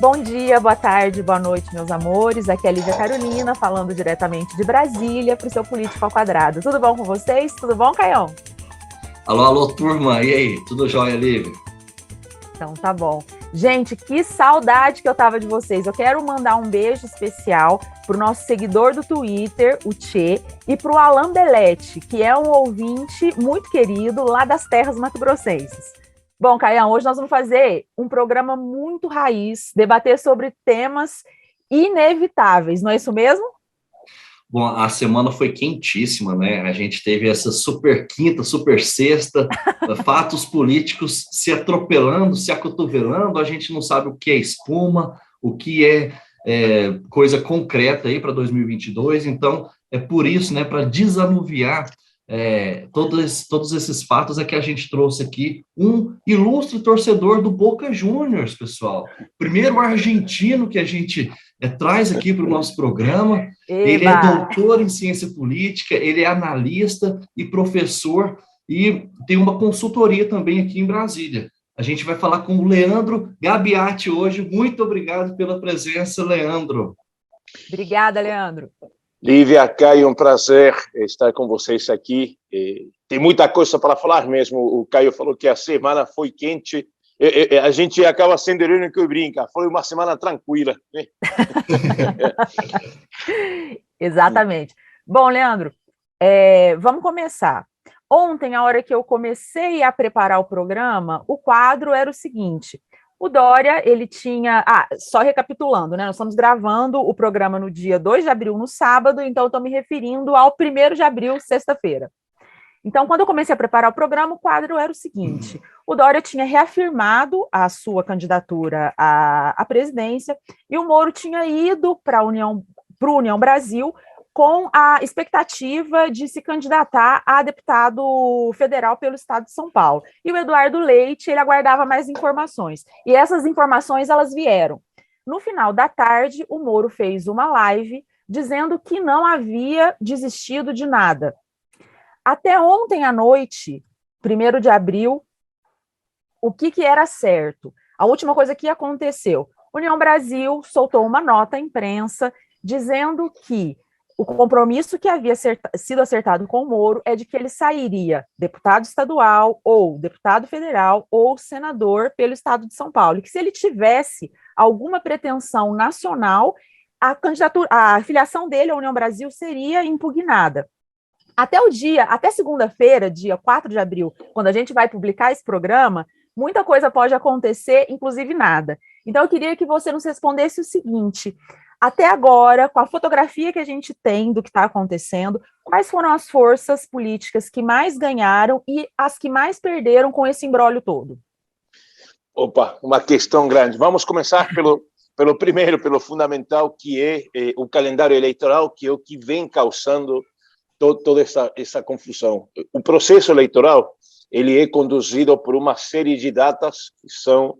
Bom dia, boa tarde, boa noite, meus amores. Aqui é a Lívia Carolina, falando diretamente de Brasília para o seu Político ao Quadrado. Tudo bom com vocês? Tudo bom, Caião? Alô, alô, turma. E aí? Tudo jóia, Lívia? Então tá bom. Gente, que saudade que eu tava de vocês. Eu quero mandar um beijo especial pro nosso seguidor do Twitter, o Tchê, e pro Alan Belete, que é um ouvinte muito querido lá das terras mato-grossenses. Bom, Caião, hoje nós vamos fazer um programa muito raiz, debater sobre temas inevitáveis, não é isso mesmo? Bom, a semana foi quentíssima, né? A gente teve essa super quinta, super sexta, fatos políticos se atropelando, se acotovelando, a gente não sabe o que é espuma, o que é coisa concreta aí para 2022, então é por isso, né, para desanuviar todos esses fatos é que a gente trouxe aqui um ilustre torcedor do Boca Juniors, pessoal. Primeiro argentino que a gente traz aqui para o nosso programa. Eba! Ele é doutor em ciência política, ele é analista e professor e tem uma consultoria também aqui em Brasília. A gente vai falar com o Leandro Gabiati hoje. Muito obrigado pela presença, Leandro. Obrigada, Leandro. Lívia, Caio, um prazer estar com vocês aqui. Tem muita coisa para falar mesmo. O Caio falou que a semana foi quente. A gente acaba sendo irônico e brinca. Foi uma semana tranquila, né? Exatamente. Bom, Leandro, vamos começar. Ontem, a hora que eu comecei a preparar o programa, o quadro era o seguinte: o Dória, ele tinha... só recapitulando, né? Nós estamos gravando o programa no dia 2 de abril, no sábado, então eu estou me referindo ao 1º de abril, sexta-feira. Então, quando eu comecei a preparar o programa, o quadro era o seguinte: o Dória tinha reafirmado a sua candidatura à presidência e o Moro tinha ido para o União Brasil com a expectativa de se candidatar a deputado federal pelo estado de São Paulo. E o Eduardo Leite, ele aguardava mais informações. E essas informações, elas vieram. No final da tarde, o Moro fez uma live dizendo que não havia desistido de nada. Até ontem à noite, 1º de abril, o que era certo? A última coisa que aconteceu: União Brasil soltou uma nota à imprensa dizendo que o compromisso que havia sido acertado com o Moro é de que ele sairia deputado estadual ou deputado federal ou senador pelo estado de São Paulo, e que se ele tivesse alguma pretensão nacional, a filiação dele à União Brasil seria impugnada. Até segunda-feira, dia 4 de abril, quando a gente vai publicar esse programa, muita coisa pode acontecer, inclusive nada. Então, eu queria que você nos respondesse o seguinte: até agora, com a fotografia que a gente tem do que está acontecendo, quais foram as forças políticas que mais ganharam e as que mais perderam com esse imbróglio todo? Opa, uma questão grande. Vamos começar pelo primeiro, pelo fundamental, que é o calendário eleitoral, que é o que vem causando toda essa confusão. O processo eleitoral, ele é conduzido por uma série de datas que são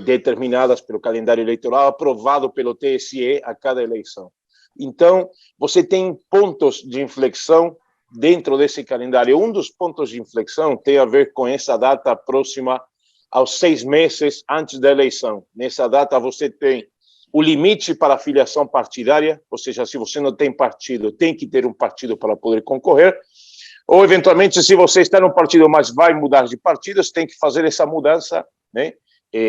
determinadas pelo calendário eleitoral, aprovado pelo TSE a cada eleição. Então, você tem pontos de inflexão dentro desse calendário. Um dos pontos de inflexão tem a ver com essa data próxima aos 6 meses antes da eleição. Nessa data, você tem o limite para a filiação partidária, ou seja, se você não tem partido, tem que ter um partido para poder concorrer, ou, eventualmente, se você está no partido, mas vai mudar de partido, você tem que fazer essa mudança, né,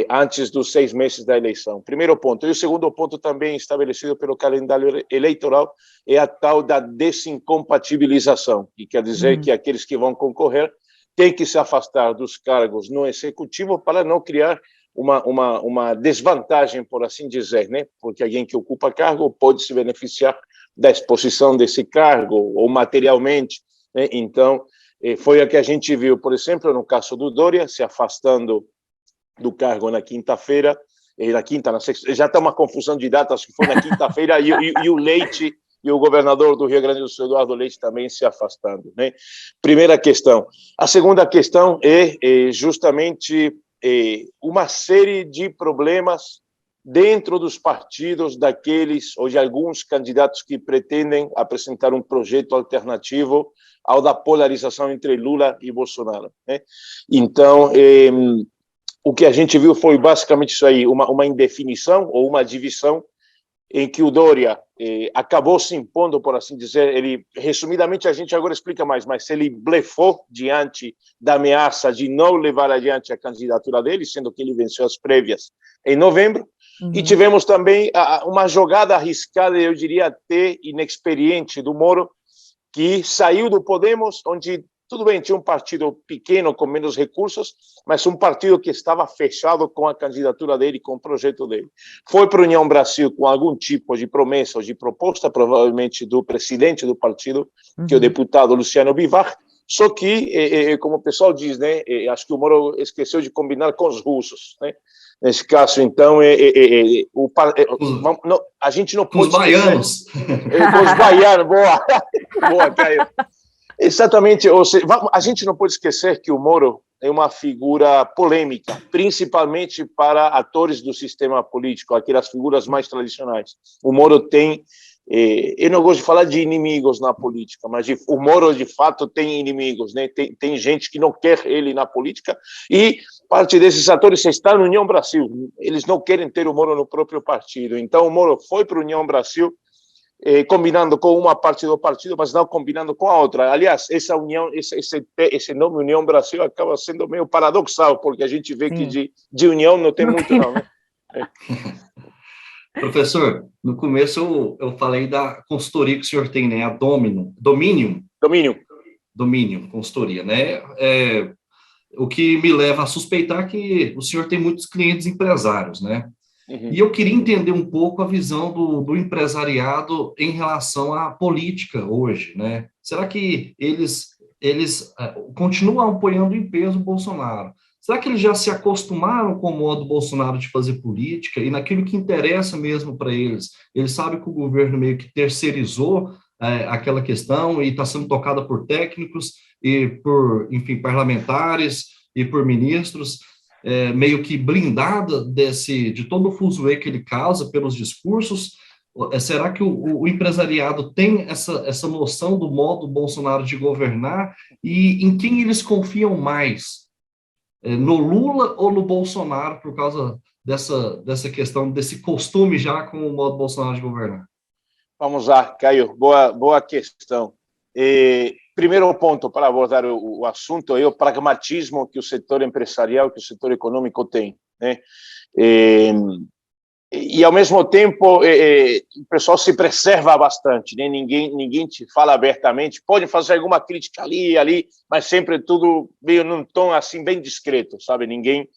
antes dos 6 meses da eleição. Primeiro ponto. E o segundo ponto, também estabelecido pelo calendário eleitoral, é a tal da desincompatibilização, que quer dizer que aqueles que vão concorrer têm que se afastar dos cargos no executivo para não criar uma desvantagem, por assim dizer, né? Porque alguém que ocupa cargo pode se beneficiar da exposição desse cargo, ou materialmente, né? Então, foi o que a gente viu, por exemplo, no caso do Dória, se afastando do cargo na quinta-feira, na sexta, já está uma confusão de datas, que foi na quinta-feira, e o Leite, e o governador do Rio Grande do Sul, Eduardo Leite, também se afastando, né? Primeira questão. A segunda questão é justamente uma série de problemas dentro dos partidos daqueles, ou de alguns candidatos que pretendem apresentar um projeto alternativo ao da polarização entre Lula e Bolsonaro, né? Então, o que a gente viu foi basicamente isso aí, uma indefinição ou uma divisão em que o Dória acabou se impondo, por assim dizer. Ele, resumidamente, a gente agora explica mais, mas ele blefou diante da ameaça de não levar adiante a candidatura dele, sendo que ele venceu as prévias em novembro. E tivemos também uma jogada arriscada, eu diria até inexperiente, do Moro, que saiu do Podemos, onde, tudo bem, tinha um partido pequeno, com menos recursos, mas um partido que estava fechado com a candidatura dele, com o projeto dele. Foi para a União Brasil com algum tipo de promessa ou de proposta, provavelmente do presidente do partido, que é o deputado Luciano Bivar, só que, como o pessoal diz, né, acho que o Moro esqueceu de combinar com os russos, né? Nesse caso, então, a gente não pode... Os baianos. Com os baianos, boa, boa, Caio. Exatamente, ou seja, a gente não pode esquecer que o Moro é uma figura polêmica, principalmente para atores do sistema político, aquelas figuras mais tradicionais. O Moro tem, eu não gosto de falar de inimigos na política, mas o Moro, de fato, tem inimigos, né? Tem gente que não quer ele na política, e parte desses atores está na União Brasil. Eles não querem ter o Moro no próprio partido. Então, o Moro foi para a União Brasil, combinando com uma parte do partido, mas não combinando com a outra. Aliás, essa união, esse nome União Brasil acaba sendo meio paradoxal, porque a gente vê que de união não tem muito, não, né? Professor, no começo eu falei da consultoria que o senhor tem, né? A Dominium, consultoria, né? O que me leva a suspeitar que o senhor tem muitos clientes empresários, né? E eu queria entender um pouco a visão do empresariado em relação à política hoje, né? Será que eles continuam apoiando em peso o Bolsonaro? Será que eles já se acostumaram com o modo Bolsonaro de fazer política e naquilo que interessa mesmo para eles? Eles sabem que o governo meio que terceirizou aquela questão e está sendo tocada por técnicos e por, enfim, parlamentares e por ministros, meio que blindada de todo o fuzuê que ele causa pelos discursos. Será que o empresariado tem essa noção do modo Bolsonaro de governar e em quem eles confiam mais? No Lula ou no Bolsonaro, por causa dessa questão, desse costume já com o modo Bolsonaro de governar? Vamos lá, Caio, boa questão. Primeiro ponto para abordar o assunto é o pragmatismo que o setor empresarial, que o setor econômico tem, né? E ao mesmo tempo, o pessoal se preserva bastante, né? Ninguém te fala abertamente, pode fazer alguma crítica ali, mas sempre tudo meio num tom assim bem discreto, sabe? Ninguém,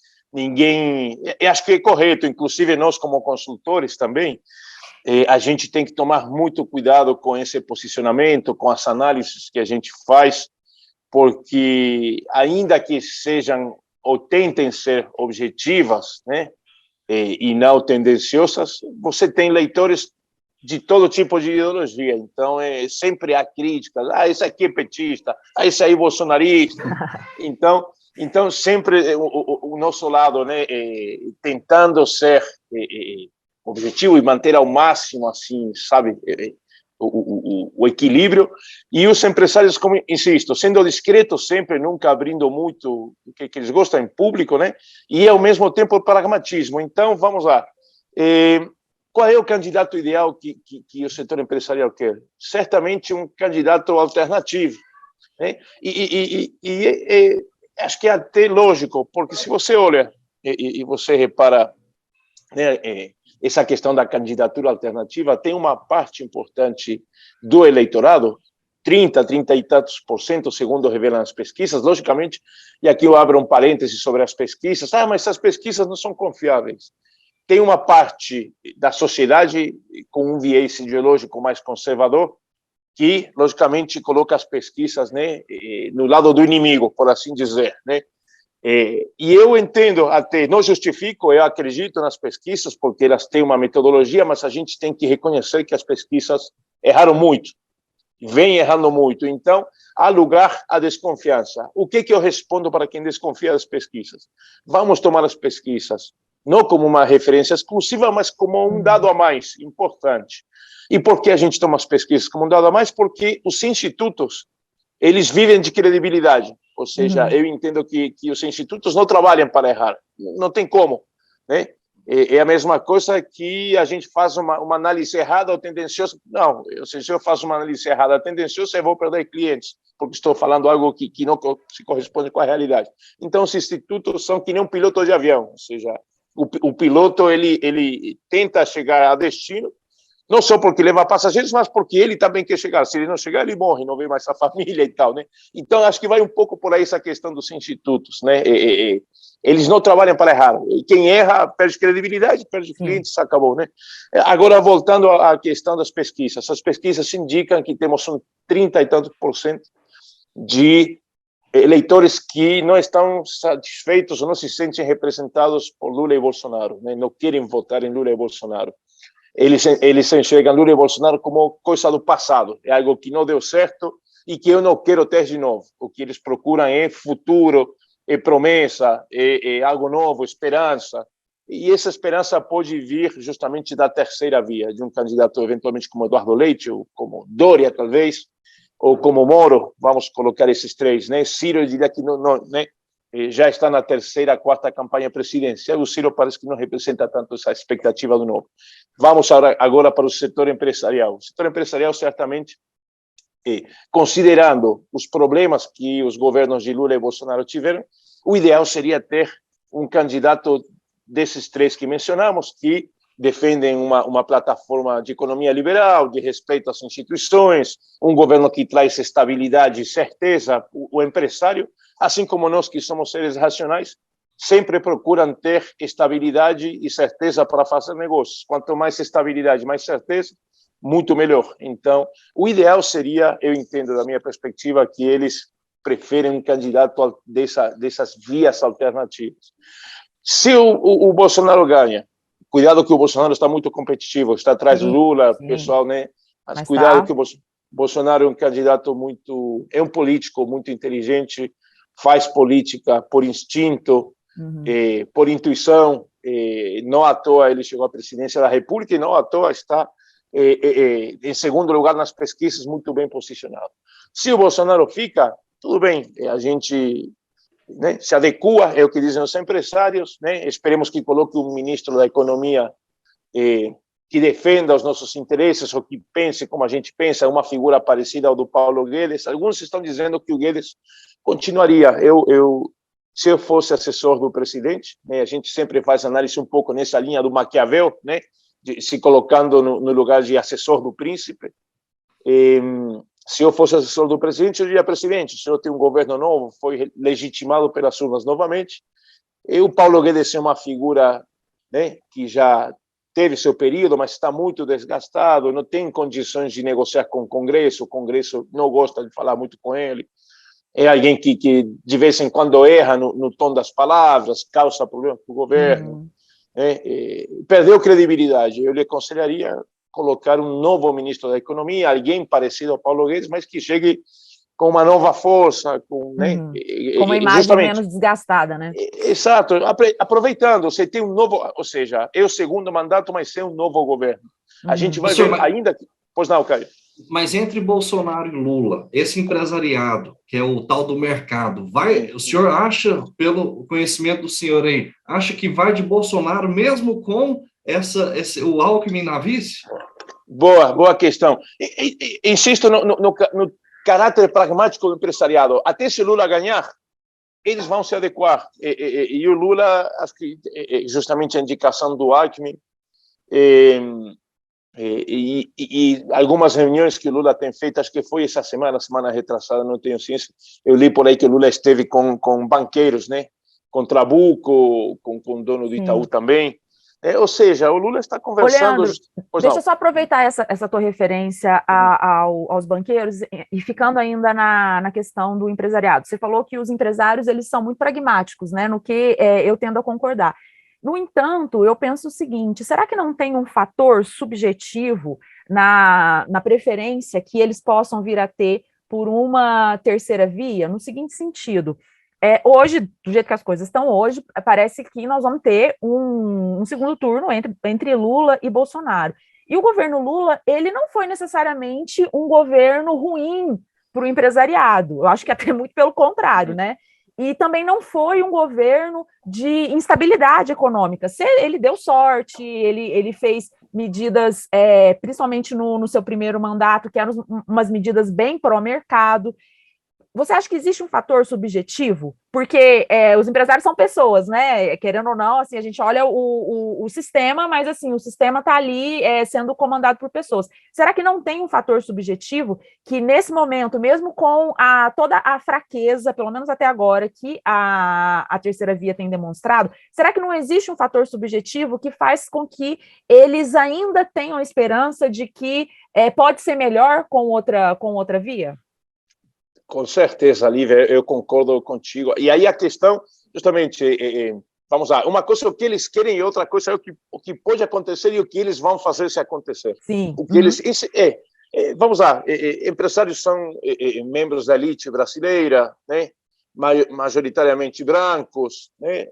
eu acho que é correto, inclusive nós como consultores também, a gente tem que tomar muito cuidado com esse posicionamento, com as análises que a gente faz, porque ainda que sejam ou tentem ser objetivas, né? E não tendenciosas, você tem leitores de todo tipo de ideologia, então sempre há críticas, esse aqui é petista, esse aí é bolsonarista, então sempre o nosso lado, né, tentando ser objetivo e manter ao máximo, assim, sabe, o equilíbrio, e os empresários, como insisto, sendo discretos sempre, nunca abrindo muito o que eles gostam em público, né? E ao mesmo tempo o pragmatismo. Então, vamos lá. Qual é o candidato ideal que o setor empresarial quer? Certamente um candidato alternativo, né? E acho que é até lógico, porque se você olha e você repara, né, essa questão da candidatura alternativa, tem uma parte importante do eleitorado, 30 e tantos %, segundo revelam as pesquisas, logicamente, e aqui eu abro um parêntese sobre as pesquisas, mas essas pesquisas não são confiáveis. Tem uma parte da sociedade com um viés ideológico mais conservador, que, logicamente, coloca as pesquisas, né, no lado do inimigo, por assim dizer, né? E eu entendo até, não justifico, eu acredito nas pesquisas, porque elas têm uma metodologia, mas a gente tem que reconhecer que as pesquisas erraram muito, vêm errando muito, então há lugar à desconfiança. O que eu respondo para quem desconfia das pesquisas? Vamos tomar as pesquisas, não como uma referência exclusiva, mas como um dado a mais importante. E por que a gente toma as pesquisas como um dado a mais? Porque os institutos, eles vivem de credibilidade. Ou seja, eu entendo que os institutos não trabalham para errar, não tem como, né? É a mesma coisa que a gente faz uma análise errada ou tendenciosa. Não, se eu faço uma análise errada ou tendenciosa, eu vou perder clientes, porque estou falando algo que não se corresponde com a realidade. Então, os institutos são que nem um piloto de avião, ou seja, o piloto ele tenta chegar a destino, não só porque leva passageiros, mas porque ele também quer chegar. Se ele não chegar, ele morre, não vê mais a família e tal, né? Então, acho que vai um pouco por aí essa questão dos institutos, né? Eles não trabalham para errar. E quem erra perde credibilidade, perde clientes, acabou, né? Agora, voltando à questão das pesquisas. As pesquisas indicam que temos 30 e tantos % de eleitores que não estão satisfeitos ou não se sentem representados por Lula e Bolsonaro, né? Não querem votar em Lula e Bolsonaro. Eles enxergam Lula e Bolsonaro como coisa do passado, é algo que não deu certo e que eu não quero ter de novo. O que eles procuram é futuro, é promessa, é algo novo, esperança. E essa esperança pode vir justamente da terceira via, de um candidato eventualmente como Eduardo Leite, ou como Dória, talvez, ou como Moro, vamos colocar esses três, né? Ciro, eu diria que não, né? Já está na terceira, quarta campanha presidencial, o Ciro parece que não representa tanto essa expectativa do novo. Vamos agora para o setor empresarial. O setor empresarial, certamente, considerando os problemas que os governos de Lula e Bolsonaro tiveram, o ideal seria ter um candidato desses três que mencionamos, que defendem uma plataforma de economia liberal, de respeito às instituições, um governo que traz estabilidade e certeza. O empresário, assim como nós que somos seres racionais, sempre procuram ter estabilidade e certeza para fazer negócios. Quanto mais estabilidade, mais certeza, muito melhor. Então, o ideal seria, eu entendo da minha perspectiva, que eles preferem um candidato dessas vias alternativas. Se o Bolsonaro ganha, cuidado que o Bolsonaro está muito competitivo, está atrás do Lula, pessoal, né? Mas cuidado que o Bolsonaro é um candidato é um político muito inteligente, faz política por instinto, por intuição, não à toa ele chegou à presidência da República e não à toa está em segundo lugar nas pesquisas, muito bem posicionado. Se o Bolsonaro fica, tudo bem, a gente, né, se adequa, é o que dizem os empresários, né? Esperemos que coloque um ministro da Economia que defenda os nossos interesses ou que pense como a gente pensa, uma figura parecida ao do Paulo Guedes. Alguns estão dizendo que o Guedes continuaria. Se eu fosse assessor do presidente, né, a gente sempre faz análise um pouco nessa linha do Maquiavel, né, se colocando no lugar de assessor do príncipe. Se eu fosse assessor do presidente, eu diria: presidente, o senhor tem um governo novo, foi legitimado pelas urnas novamente. E o Paulo Guedes é uma figura, né, que já teve seu período, mas está muito desgastado, não tem condições de negociar com o Congresso não gosta de falar muito com ele. É alguém que de vez em quando erra no tom das palavras, causa problemas para o governo. Perdeu credibilidade. Eu lhe aconselharia colocar um novo ministro da Economia, alguém parecido ao Paulo Guedes, mas que chegue com uma nova força, com uma imagem menos desgastada, né? Exato, aproveitando, você tem um novo, ou seja, é o segundo mandato, mas é um novo governo. A gente vai ver ainda... Pois não, Caio. Mas entre Bolsonaro e Lula, esse empresariado, que é o tal do mercado, o senhor acha, pelo conhecimento do senhor aí, acha que vai de Bolsonaro mesmo com o Alckmin na vice? Boa questão. Insisto no caráter pragmático do empresariado. Até se Lula ganhar, eles vão se adequar. E o Lula, acho que justamente a indicação do Alckmin, e algumas reuniões que o Lula tem feito, acho que foi essa semana retrasada, não tenho ciência, eu li por aí que o Lula esteve com banqueiros, né? Com Trabuco, com o dono do Itaú também. Ou seja, o Lula está conversando... Leandro, deixa eu só aproveitar essa tua referência aos banqueiros e ficando ainda na questão do empresariado. Você falou que os empresários eles são muito pragmáticos, né? No que eu tendo a concordar. No entanto, eu penso o seguinte: será que não tem um fator subjetivo na preferência que eles possam vir a ter por uma terceira via? No seguinte sentido, hoje, do jeito que as coisas estão hoje, parece que nós vamos ter um segundo turno entre Lula e Bolsonaro. E o governo Lula, ele não foi necessariamente um governo ruim para o empresariado. Eu acho que até muito pelo contrário, né? e também não foi um governo de instabilidade econômica. Ele deu sorte, ele fez medidas, principalmente no seu primeiro mandato, que eram umas medidas bem pró-mercado. Você acha que existe um fator subjetivo? Porque os empresários são pessoas, né? Querendo ou não, assim, a gente olha o sistema, mas assim, o sistema está ali sendo comandado por pessoas. Será que não tem um fator subjetivo que, nesse momento, mesmo com toda a fraqueza, pelo menos até agora, que a terceira via tem demonstrado, será que não existe um fator subjetivo que faz com que eles ainda tenham esperança de que pode ser melhor com outra via? Com certeza, Lívia, eu concordo contigo. E aí a questão, justamente, vamos lá, uma coisa é o que eles querem e outra coisa é o que pode acontecer e o que eles vão fazer se acontecer. Sim. O que eles, vamos lá, empresários são membros da elite brasileira, né? Majoritariamente brancos, né?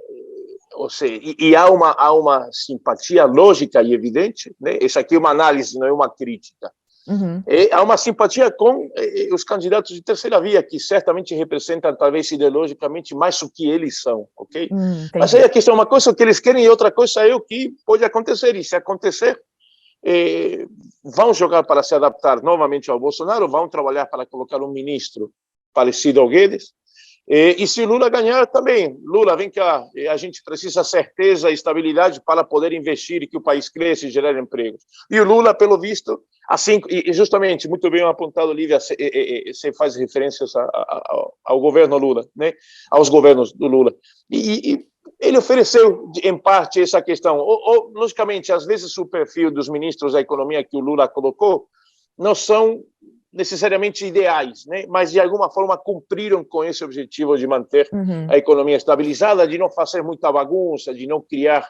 Ou seja, e há uma simpatia lógica e evidente, né? Isso aqui é uma análise, não é uma crítica. Uhum. Há uma simpatia com os candidatos de terceira via, que certamente representam, talvez ideologicamente, mais o que eles são, ok? Mas aí a questão é uma coisa o que eles querem e outra coisa é o que pode acontecer. E se acontecer, vão jogar para se adaptar novamente ao Bolsonaro, vão trabalhar para colocar um ministro parecido ao Guedes. E se Lula ganhar também, Lula, vem cá, a gente precisa certeza e estabilidade para poder investir e que o país cresça e gerar empregos. E o Lula, pelo visto, assim, e justamente, muito bem apontado, Lívia, você faz referências ao governo Lula, né? Aos governos do Lula. E ele ofereceu, em parte, essa questão. Logicamente, às vezes o perfil dos ministros da economia que o Lula colocou não são necessariamente ideais, né? Mas de alguma forma cumpriram com esse objetivo de manter a economia estabilizada, de não fazer muita bagunça, de não criar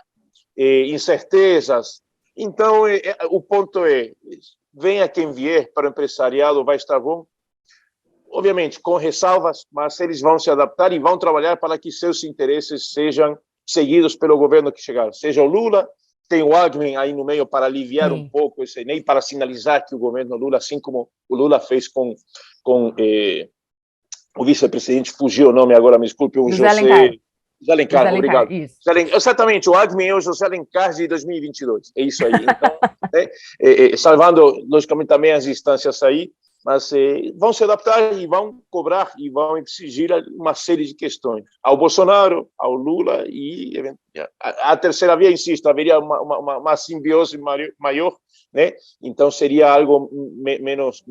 incertezas. Então, o ponto é, venha quem vier para o empresariado, vai estar bom, obviamente com ressalvas, mas eles vão se adaptar e vão trabalhar para que seus interesses sejam seguidos pelo governo que chegar, seja o Lula, tem o Alckmin aí no meio para aliviar um pouco esse, nem para sinalizar que o governo Lula, assim como o Lula fez com o vice-presidente, fugiu o nome agora, me desculpe, o José Alencar, obrigado. Isso. Exatamente, o Alckmin é o José Alencar de 2022, é isso aí. Então, salvando, logicamente, também as instâncias aí, mas vão se adaptar e vão cobrar e vão exigir uma série de questões ao Bolsonaro, ao Lula e a terceira via, insisto, haveria uma simbiose maior, né? Então seria algo menos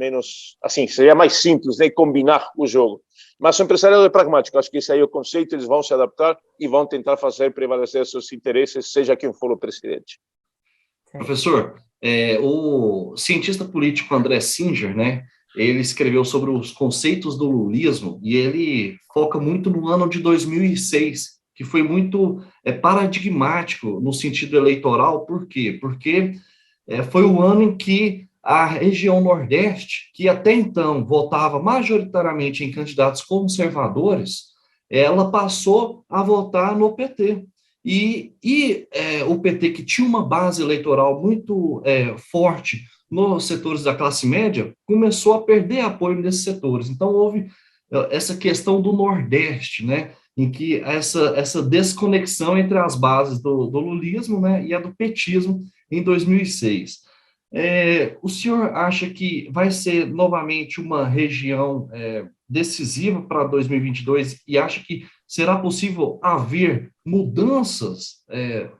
assim, seria mais simples, né? Combinar o jogo. Mas o empresariado é pragmático, acho que esse aí é o conceito, eles vão se adaptar e vão tentar fazer prevalecer seus interesses, seja quem for o presidente. Professor, o cientista político André Singer, né? Ele escreveu sobre os conceitos do lulismo e ele foca muito no ano de 2006, que foi muito paradigmático no sentido eleitoral. Por quê? Porque foi o ano em que a região Nordeste, que até então votava majoritariamente em candidatos conservadores, ela passou a votar no PT. E o PT, que tinha uma base eleitoral muito forte nos setores da classe média, começou a perder apoio nesses setores. Então, houve essa questão do Nordeste, né, em que essa desconexão entre as bases do lulismo, né, e a do petismo em 2006. O senhor acha que vai ser novamente uma região decisiva para 2022 e acha que será possível haver mudanças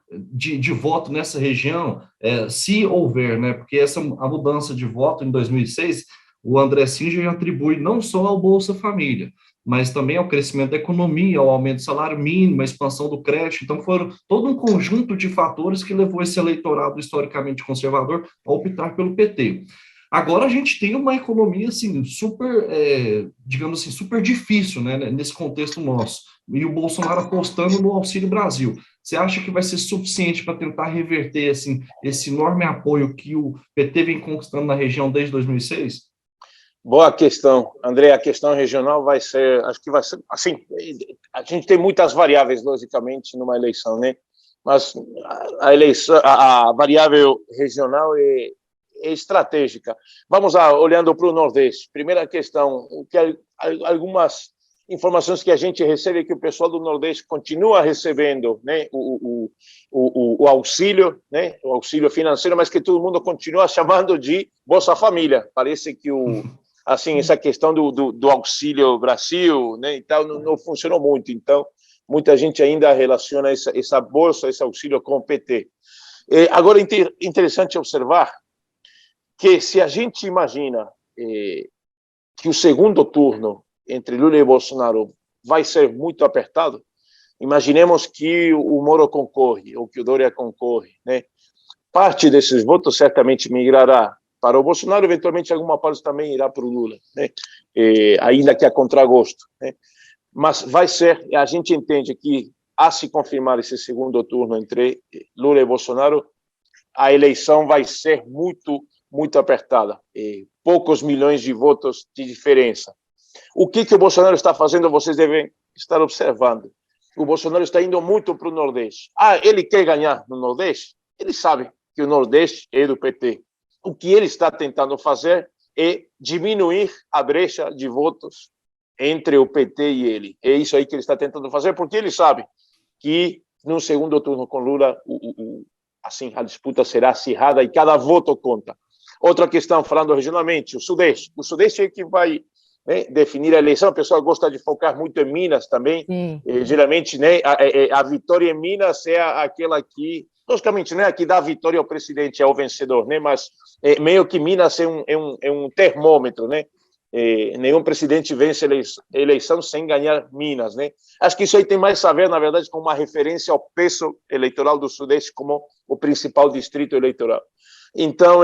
de voto nessa região, se houver, né? Porque a mudança de voto em 2006, o André Singer atribui não só ao Bolsa Família, mas também ao crescimento da economia, ao aumento do salário mínimo, à expansão do crédito. Então, foram todo um conjunto de fatores que levou esse eleitorado historicamente conservador a optar pelo PT. Agora a gente tem uma economia assim, super, digamos assim, super difícil, né, nesse contexto nosso. E o Bolsonaro apostando no Auxílio Brasil. Você acha que vai ser suficiente para tentar reverter assim, esse enorme apoio que o PT vem conquistando na região desde 2006? Boa questão, André. A questão regional vai ser, acho que vai ser, assim, a gente tem muitas variáveis, logicamente, numa eleição, né? Mas a eleição, a variável regional é estratégica. Vamos lá, olhando para o Nordeste. Primeira questão, que algumas informações que a gente recebe é que o pessoal do Nordeste continua recebendo, né, o auxílio, né, o auxílio financeiro, mas que todo mundo continua chamando de Bolsa Família. Parece que assim, essa questão do Auxílio Brasil, né, e tal, não funcionou muito. Então, muita gente ainda relaciona essa bolsa, esse auxílio com o PT. Agora, interessante observar que se a gente imagina que o segundo turno entre Lula e Bolsonaro vai ser muito apertado, imaginemos que o Moro concorre, ou que o Dória concorre, né? Parte desses votos certamente migrará para o Bolsonaro, eventualmente alguma parte também irá para o Lula, né? Ainda que a contragosto, né? Mas vai ser, a gente entende que, a se confirmar esse segundo turno entre Lula e Bolsonaro, a eleição vai ser muito, muito apertada. Poucos milhões de votos de diferença. O que o Bolsonaro está fazendo, vocês devem estar observando. O Bolsonaro está indo muito para o Nordeste. Ele quer ganhar no Nordeste? Ele sabe que o Nordeste é do PT. O que ele está tentando fazer é diminuir a brecha de votos entre o PT e ele. É isso aí que ele está tentando fazer, porque ele sabe que no segundo turno com Lula, assim, a disputa será acirrada e cada voto conta. Outra questão, falando regionalmente, o Sudeste. O Sudeste é que vai, né, definir a eleição. A pessoa gosta de focar muito em Minas também. Geralmente, né, a vitória em Minas é aquela que, logicamente, não é a que dá a vitória ao presidente, ao vencedor, né, mas meio que Minas é um termômetro, né? Nenhum presidente vence a eleição sem ganhar Minas, né? Acho que isso aí tem mais a ver, na verdade, com uma referência ao peso eleitoral do Sudeste como o principal distrito eleitoral. Então,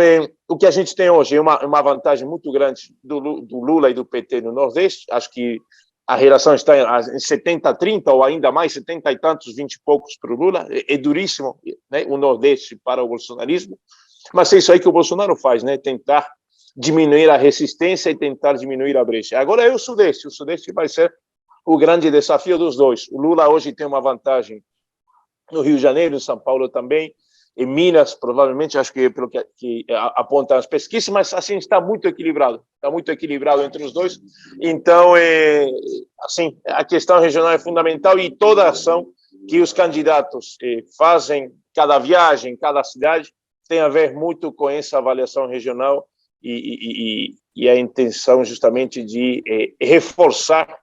o que a gente tem hoje é uma vantagem muito grande do Lula e do PT no Nordeste. Acho que a relação está em 70-30 ou ainda mais, 70 e tantos, 20 e poucos para o Lula. É duríssimo, né, o Nordeste para o bolsonarismo, mas é isso aí que o Bolsonaro faz, né? Tentar diminuir a resistência e tentar diminuir a brecha. Agora é o Sudeste vai ser o grande desafio dos dois. O Lula hoje tem uma vantagem no Rio de Janeiro, em São Paulo também, em Minas, provavelmente, acho que pelo que apontam as pesquisas, mas assim está muito equilibrado entre os dois. Então, assim, a questão regional é fundamental e toda ação que os candidatos fazem, cada viagem, cada cidade, tem a ver muito com essa avaliação regional e a intenção justamente de reforçar,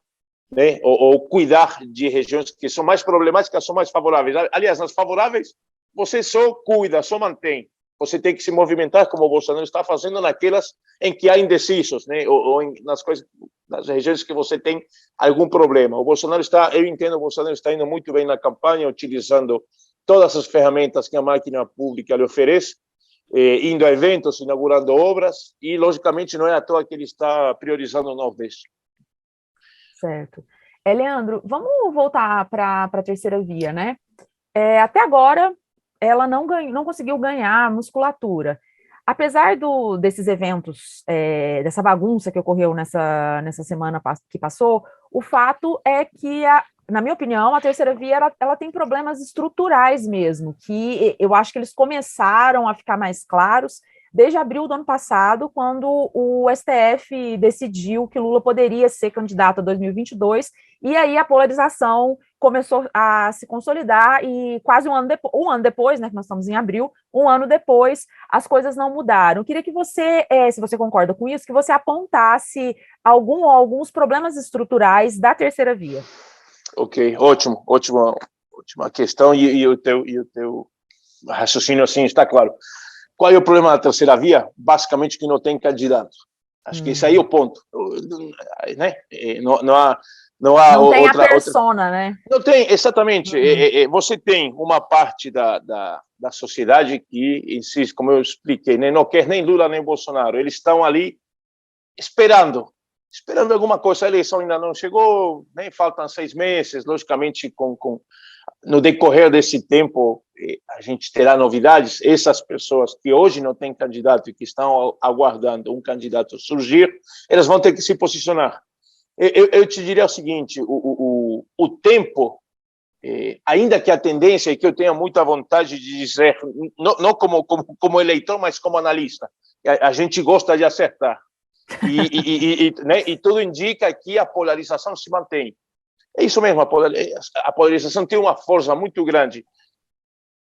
né, ou cuidar de regiões que são mais problemáticas, são mais favoráveis. Aliás, nas favoráveis, você só cuida, só mantém. Você tem que se movimentar, como o Bolsonaro está fazendo, naquelas em que há indecisos, né, ou nas regiões que você tem algum problema. Eu entendo, o Bolsonaro está indo muito bem na campanha, utilizando todas as ferramentas que a máquina pública lhe oferece, indo a eventos, inaugurando obras, e, logicamente, não é à toa que ele está priorizando o Nordeste. Certo. Leandro, vamos voltar para a terceira via, né? Até agora, ela não conseguiu ganhar musculatura. Apesar desses eventos, dessa bagunça que ocorreu nessa semana que passou, o fato é que, na minha opinião, a terceira via ela tem problemas estruturais mesmo, que eu acho que eles começaram a ficar mais claros desde abril do ano passado, quando o STF decidiu que Lula poderia ser candidato a 2022, e aí a polarização começou a se consolidar, e quase um ano depois, né, que nós estamos em abril, um ano depois, as coisas não mudaram. Eu queria que você, se você concorda com isso, que você apontasse alguns problemas estruturais da terceira via. Ok, ótima questão, e o teu raciocínio assim está claro. Qual é o problema da terceira via? Basicamente que não tem candidato. Acho que esse aí é o ponto, né? Não tem outra persona, né? Não tem, exatamente. Você tem uma parte da sociedade que insiste, como eu expliquei, né? Não quer nem Lula nem Bolsonaro. Eles estão ali esperando alguma coisa. A eleição ainda não chegou, nem faltam 6 meses. Logicamente, no decorrer desse tempo, a gente terá novidades. Essas pessoas que hoje não têm candidato e que estão aguardando um candidato surgir, elas vão ter que se posicionar. Eu te diria o seguinte, o tempo, ainda que a tendência, e que eu tenha muita vontade de dizer, não como eleitor, mas como analista, a gente gosta de acertar. Né, e tudo indica que a polarização se mantém. É isso mesmo, a polarização tem uma força muito grande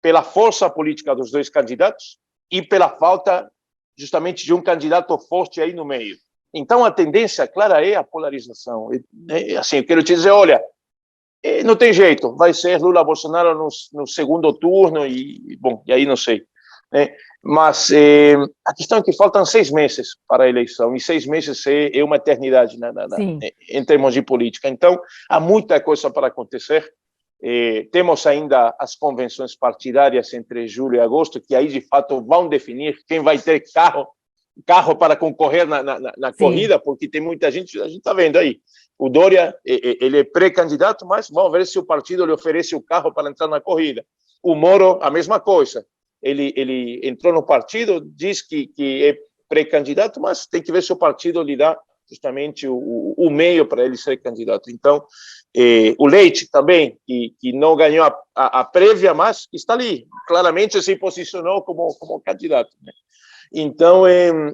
pela força política dos dois candidatos e pela falta justamente de um candidato forte aí no meio. Então, a tendência clara é a polarização. Assim, eu quero te dizer, olha, não tem jeito, vai ser Lula-Bolsonaro no segundo turno bom, e aí não sei. Né? Mas a questão é que faltam 6 meses para a eleição, e 6 meses é uma eternidade em termos de política. Então, há muita coisa para acontecer. Temos ainda as convenções partidárias entre julho e agosto, que aí, de fato, vão definir quem vai ter carro para concorrer na corrida, porque tem muita gente, a gente está vendo aí, o Dória, ele é pré-candidato, mas vamos ver se o partido lhe oferece o carro para entrar na corrida. O Moro, a mesma coisa. Ele entrou no partido, diz que é pré-candidato, mas tem que ver se o partido lhe dá justamente o meio para ele ser candidato. Então, o Leite também, que não ganhou a prévia, mas está ali, claramente se posicionou como candidato. Né? Então,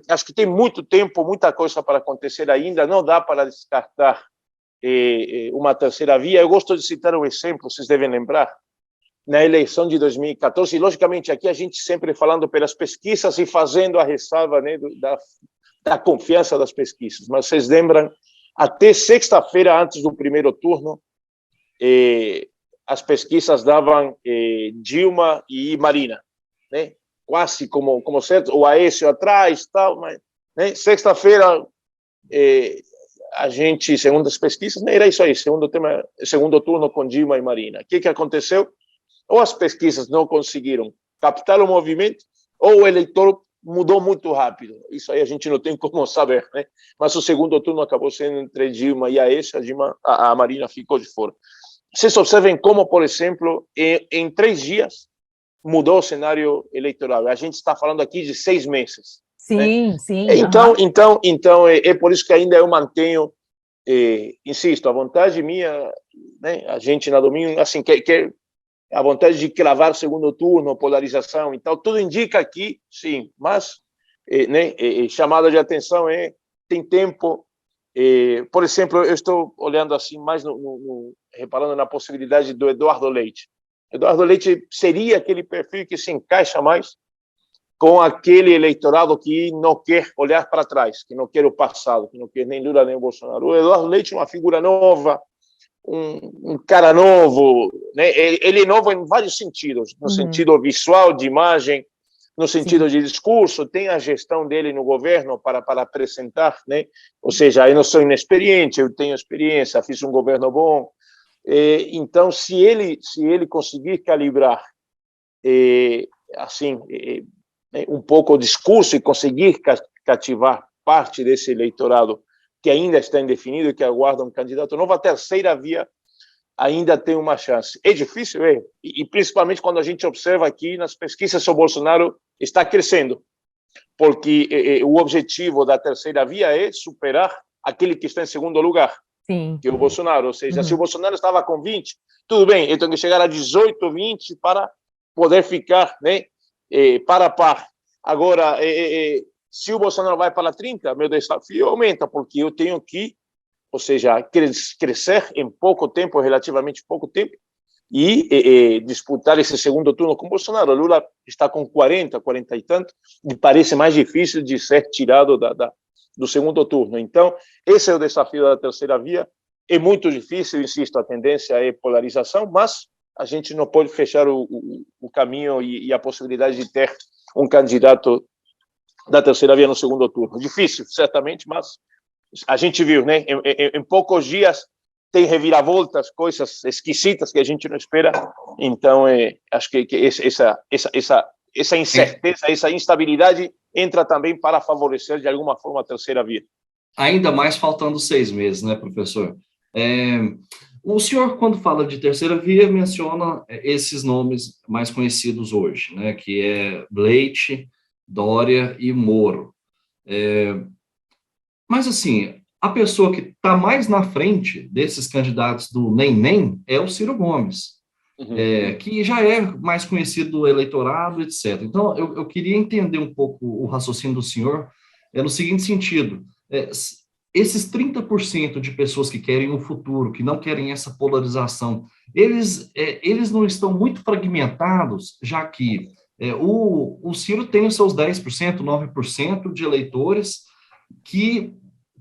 acho que tem muito tempo, muita coisa para acontecer ainda, não dá para descartar uma terceira via. Eu gosto de citar um exemplo, vocês devem lembrar, na eleição de 2014, e logicamente aqui a gente sempre falando pelas pesquisas e fazendo a ressalva, né, da confiança das pesquisas, mas vocês lembram, até sexta-feira antes do primeiro turno, as pesquisas davam Dilma e Marina, né? Quase como certo, o Aécio atrás, tal, mas né? Sexta-feira a gente, segundo as pesquisas, né, era isso aí, segundo turno com Dilma e Marina. O que aconteceu? Ou as pesquisas não conseguiram captar o movimento, ou o eleitor mudou muito rápido. Isso aí a gente não tem como saber, né? Mas o segundo turno acabou sendo entre Dilma e Aécio, a Marina ficou de fora. Vocês observem como, por exemplo, em 3 dias mudou o cenário eleitoral. A gente está falando aqui de 6 meses. Sim, né? sim. Então é por isso que ainda eu mantenho, insisto, a vontade minha, né? A gente na domingo, assim, quer a vontade de cravar segundo turno, polarização e tal, tudo indica que sim, mas né, chamada de atenção tem tempo. Por exemplo, eu estou olhando assim mais reparando na possibilidade do Eduardo Leite. Eduardo Leite seria aquele perfil que se encaixa mais com aquele eleitorado que não quer olhar para trás, que não quer o passado, que não quer nem Lula nem o Bolsonaro. O Eduardo Leite é uma figura nova, um cara novo, né? Ele é novo em vários sentidos, no sentido visual, de imagem, no sentido de discurso, tem a gestão dele no governo para apresentar, né? Ou seja, eu não sou inexperiente, eu tenho experiência, fiz um governo bom. Então, se ele conseguir calibrar assim um pouco o discurso e conseguir cativar parte desse eleitorado que ainda está indefinido e que aguarda um candidato novo, a terceira via ainda tem uma chance. É difícil, e principalmente quando a gente observa aqui nas pesquisas o Bolsonaro está crescendo, porque o objetivo da terceira via é superar aquele que está em segundo lugar, Sim. que é o Bolsonaro. Ou seja, se o Bolsonaro estava com 20, tudo bem, eu tenho que chegar a 18, 20 para poder ficar, né, para a par. Agora, se o Bolsonaro vai para 30, meu desafio aumenta, porque eu tenho que, ou seja, crescer em pouco tempo, relativamente pouco tempo, e disputar esse segundo turno com o Bolsonaro. O Lula está com 40 e tanto, e parece mais difícil de ser tirado do segundo turno. Então, esse é o desafio da terceira via. É muito difícil, insisto, a tendência é polarização, mas a gente não pode fechar o caminho e a possibilidade de ter um candidato da terceira via no segundo turno. Difícil, certamente, mas a gente viu, né? Em poucos dias tem reviravoltas, coisas esquisitas que a gente não espera. Então, acho que essa incerteza, essa instabilidade entra também para favorecer, de alguma forma, a terceira via. Ainda mais faltando 6 meses, né, professor? O senhor, quando fala de terceira via, menciona esses nomes mais conhecidos hoje, né, que é Leite, Dória e Moro. Mas, assim, a pessoa que está mais na frente desses candidatos do nem é o Ciro Gomes, que já é mais conhecido do eleitorado, etc. Então, eu queria entender um pouco o raciocínio do senhor no seguinte sentido. esses 30% de pessoas que querem um futuro, que não querem essa polarização, eles não estão muito fragmentados, já que o Ciro tem os seus 10%, 9% de eleitores que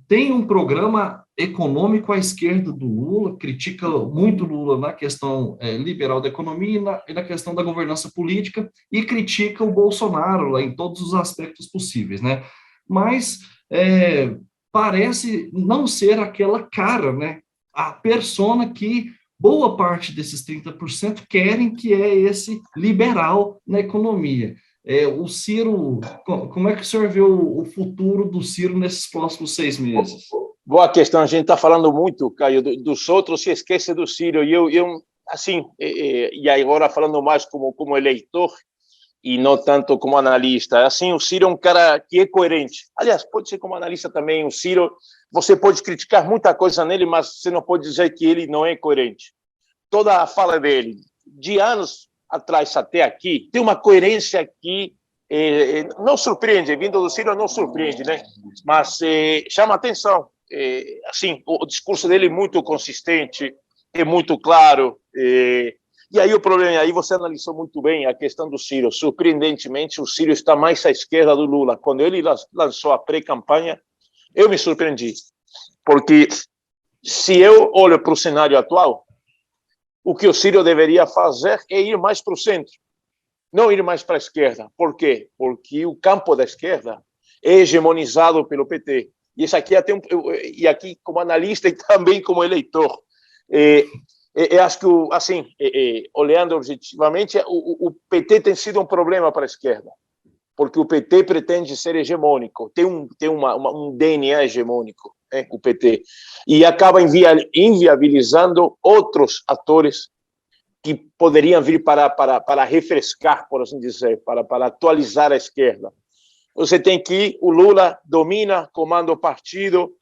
tem um programa econômico à esquerda do Lula, critica muito Lula na questão liberal da economia e na questão da governança política, e critica o Bolsonaro lá, em todos os aspectos possíveis, né? Mas parece não ser aquela cara, né? A persona que boa parte desses 30% querem, que é esse liberal na economia. O Ciro, como é que o senhor vê o futuro do Ciro nesses próximos 6 meses? Boa questão. A gente está falando muito, Caio, dos outros, se esquece do Ciro. E eu assim, e agora falando mais como eleitor e não tanto como analista. Assim, o Ciro é um cara que é coerente. Aliás, pode ser como analista também. O Ciro, você pode criticar muita coisa nele, mas você não pode dizer que ele não é coerente. Toda a fala dele, de anos atrás até aqui, tem uma coerência que não surpreende, vindo do Ciro não surpreende, né? Mas chama atenção. Assim, o discurso dele é muito consistente, é muito claro. E aí o problema, aí você analisou muito bem a questão do Ciro. Surpreendentemente, o Ciro está mais à esquerda do Lula. Quando ele lançou a pré-campanha, eu me surpreendi, porque se eu olho para o cenário atual, o que o Ciro deveria fazer é ir mais para o centro, não ir mais para a esquerda. Por quê? Porque o campo da esquerda é hegemonizado pelo PT. E isso aqui até e aqui como analista e também como eleitor, eu acho que assim, olhando objetivamente, o PT tem sido um problema para a esquerda, porque o PT pretende ser hegemônico, tem um DNA hegemônico, o PT, e acaba inviabilizando outros atores que poderiam vir para refrescar, por assim dizer, para atualizar a esquerda. Você tem que o Lula domina, comanda o partido,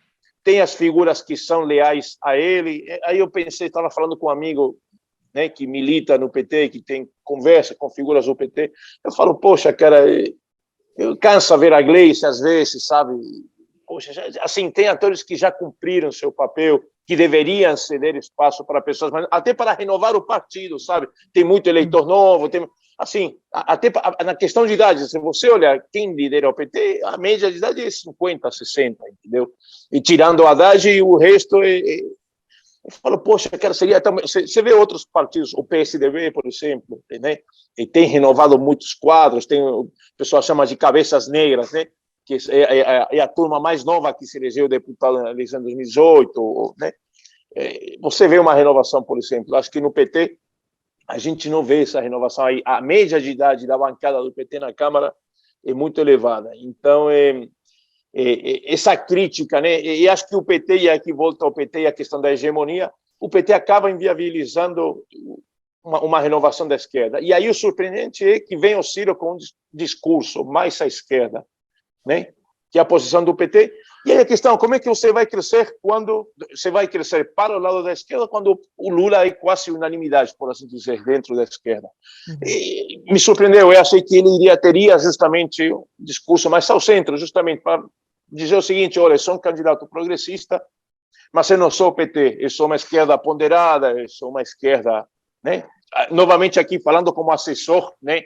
tem as figuras que são leais a ele. Aí eu pensei, estava falando com um amigo, né, que milita no PT, que tem conversa com figuras do PT. Eu falo, poxa, cara, eu canso ver a Gleice às vezes, sabe? Poxa, assim, tem atores que já cumpriram seu papel, que deveriam ceder espaço para pessoas, mas até para renovar o partido, sabe? Tem muito eleitor novo, tem, assim, até na questão de idade, se você olhar quem lidera o PT, a média de idade é 50, 60, entendeu? E tirando o Haddad, o resto eu falo, poxa, cara, seria também. Você vê outros partidos, o PSDB, por exemplo, né? E tem renovado muitos quadros, tem o pessoal chama de cabeças negras, né? Que é a turma mais nova que se elegeu deputado na eleição de 2018, né? Você vê uma renovação, por exemplo. Acho que no PT a gente não vê essa renovação aí. A média de idade da bancada do PT na Câmara é muito elevada. Então, essa crítica, né? E acho que o PT, e aqui volta ao PT e a questão da hegemonia, o PT acaba inviabilizando uma renovação da esquerda. E aí o surpreendente é que vem o Ciro com um discurso mais à esquerda, né? Que é a posição do PT. E aí a questão, como é que você vai crescer quando você vai crescer para o lado da esquerda, quando o Lula é quase unanimidade, por assim dizer, dentro da esquerda? E me surpreendeu, eu achei que ele teria justamente um discurso mais ao centro, justamente para dizer o seguinte, olha, eu sou um candidato progressista, mas eu não sou o PT, eu sou uma esquerda ponderada, eu sou uma esquerda, né? Novamente aqui falando como assessor, né?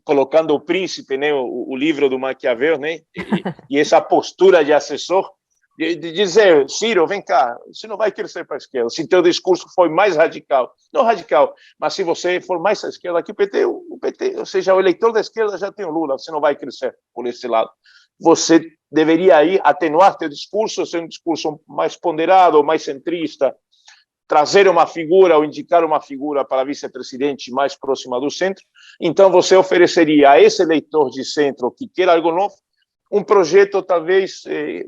Colocando o Príncipe, né, o livro do Maquiavel, né, e essa postura de assessor, de dizer, Ciro, vem cá, você não vai crescer para a esquerda, se teu discurso for mais radical, não radical, mas se você for mais à esquerda que o PT, ou seja, o eleitor da esquerda já tem o Lula, você não vai crescer por esse lado. Você deveria aí atenuar teu discurso, ser um discurso mais ponderado, mais centrista, trazer uma figura ou indicar uma figura para vice-presidente mais próxima do centro. Então, você ofereceria a esse eleitor de centro que quer algo novo, um projeto, talvez,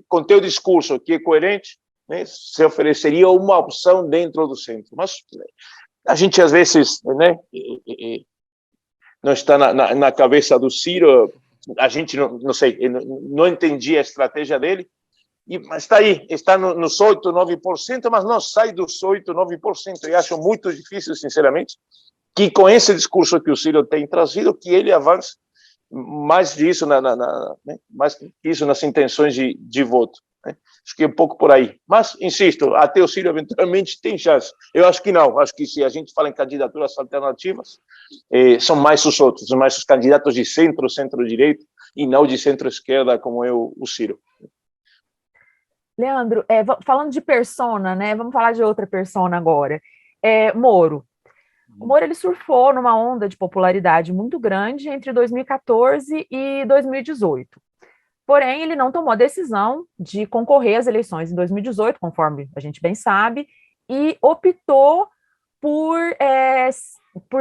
com teu discurso que é coerente, né? Você ofereceria uma opção dentro do centro. Mas a gente, às vezes, né, não está na cabeça do Ciro, a gente, não sei, não entendia a estratégia dele, mas está aí, está nos 8%, 9%, mas não sai dos 8%, 9%. Eu acho muito difícil, sinceramente, que com esse discurso que o Ciro tem trazido, que ele avance mais disso, né? Mais isso nas intenções de voto. Né? Acho que é um pouco por aí. Mas, insisto, até o Ciro eventualmente tem chance. Eu acho que não. Acho que se a gente fala em candidaturas alternativas, são mais os outros, mais os candidatos de centro, centro-direita, e não de centro-esquerda, como é o Ciro. Leandro, falando de persona, né? Vamos falar de outra persona agora. Moro. O Moro ele surfou numa onda de popularidade muito grande entre 2014 e 2018. Porém, ele não tomou a decisão de concorrer às eleições em 2018, conforme a gente bem sabe, e optou por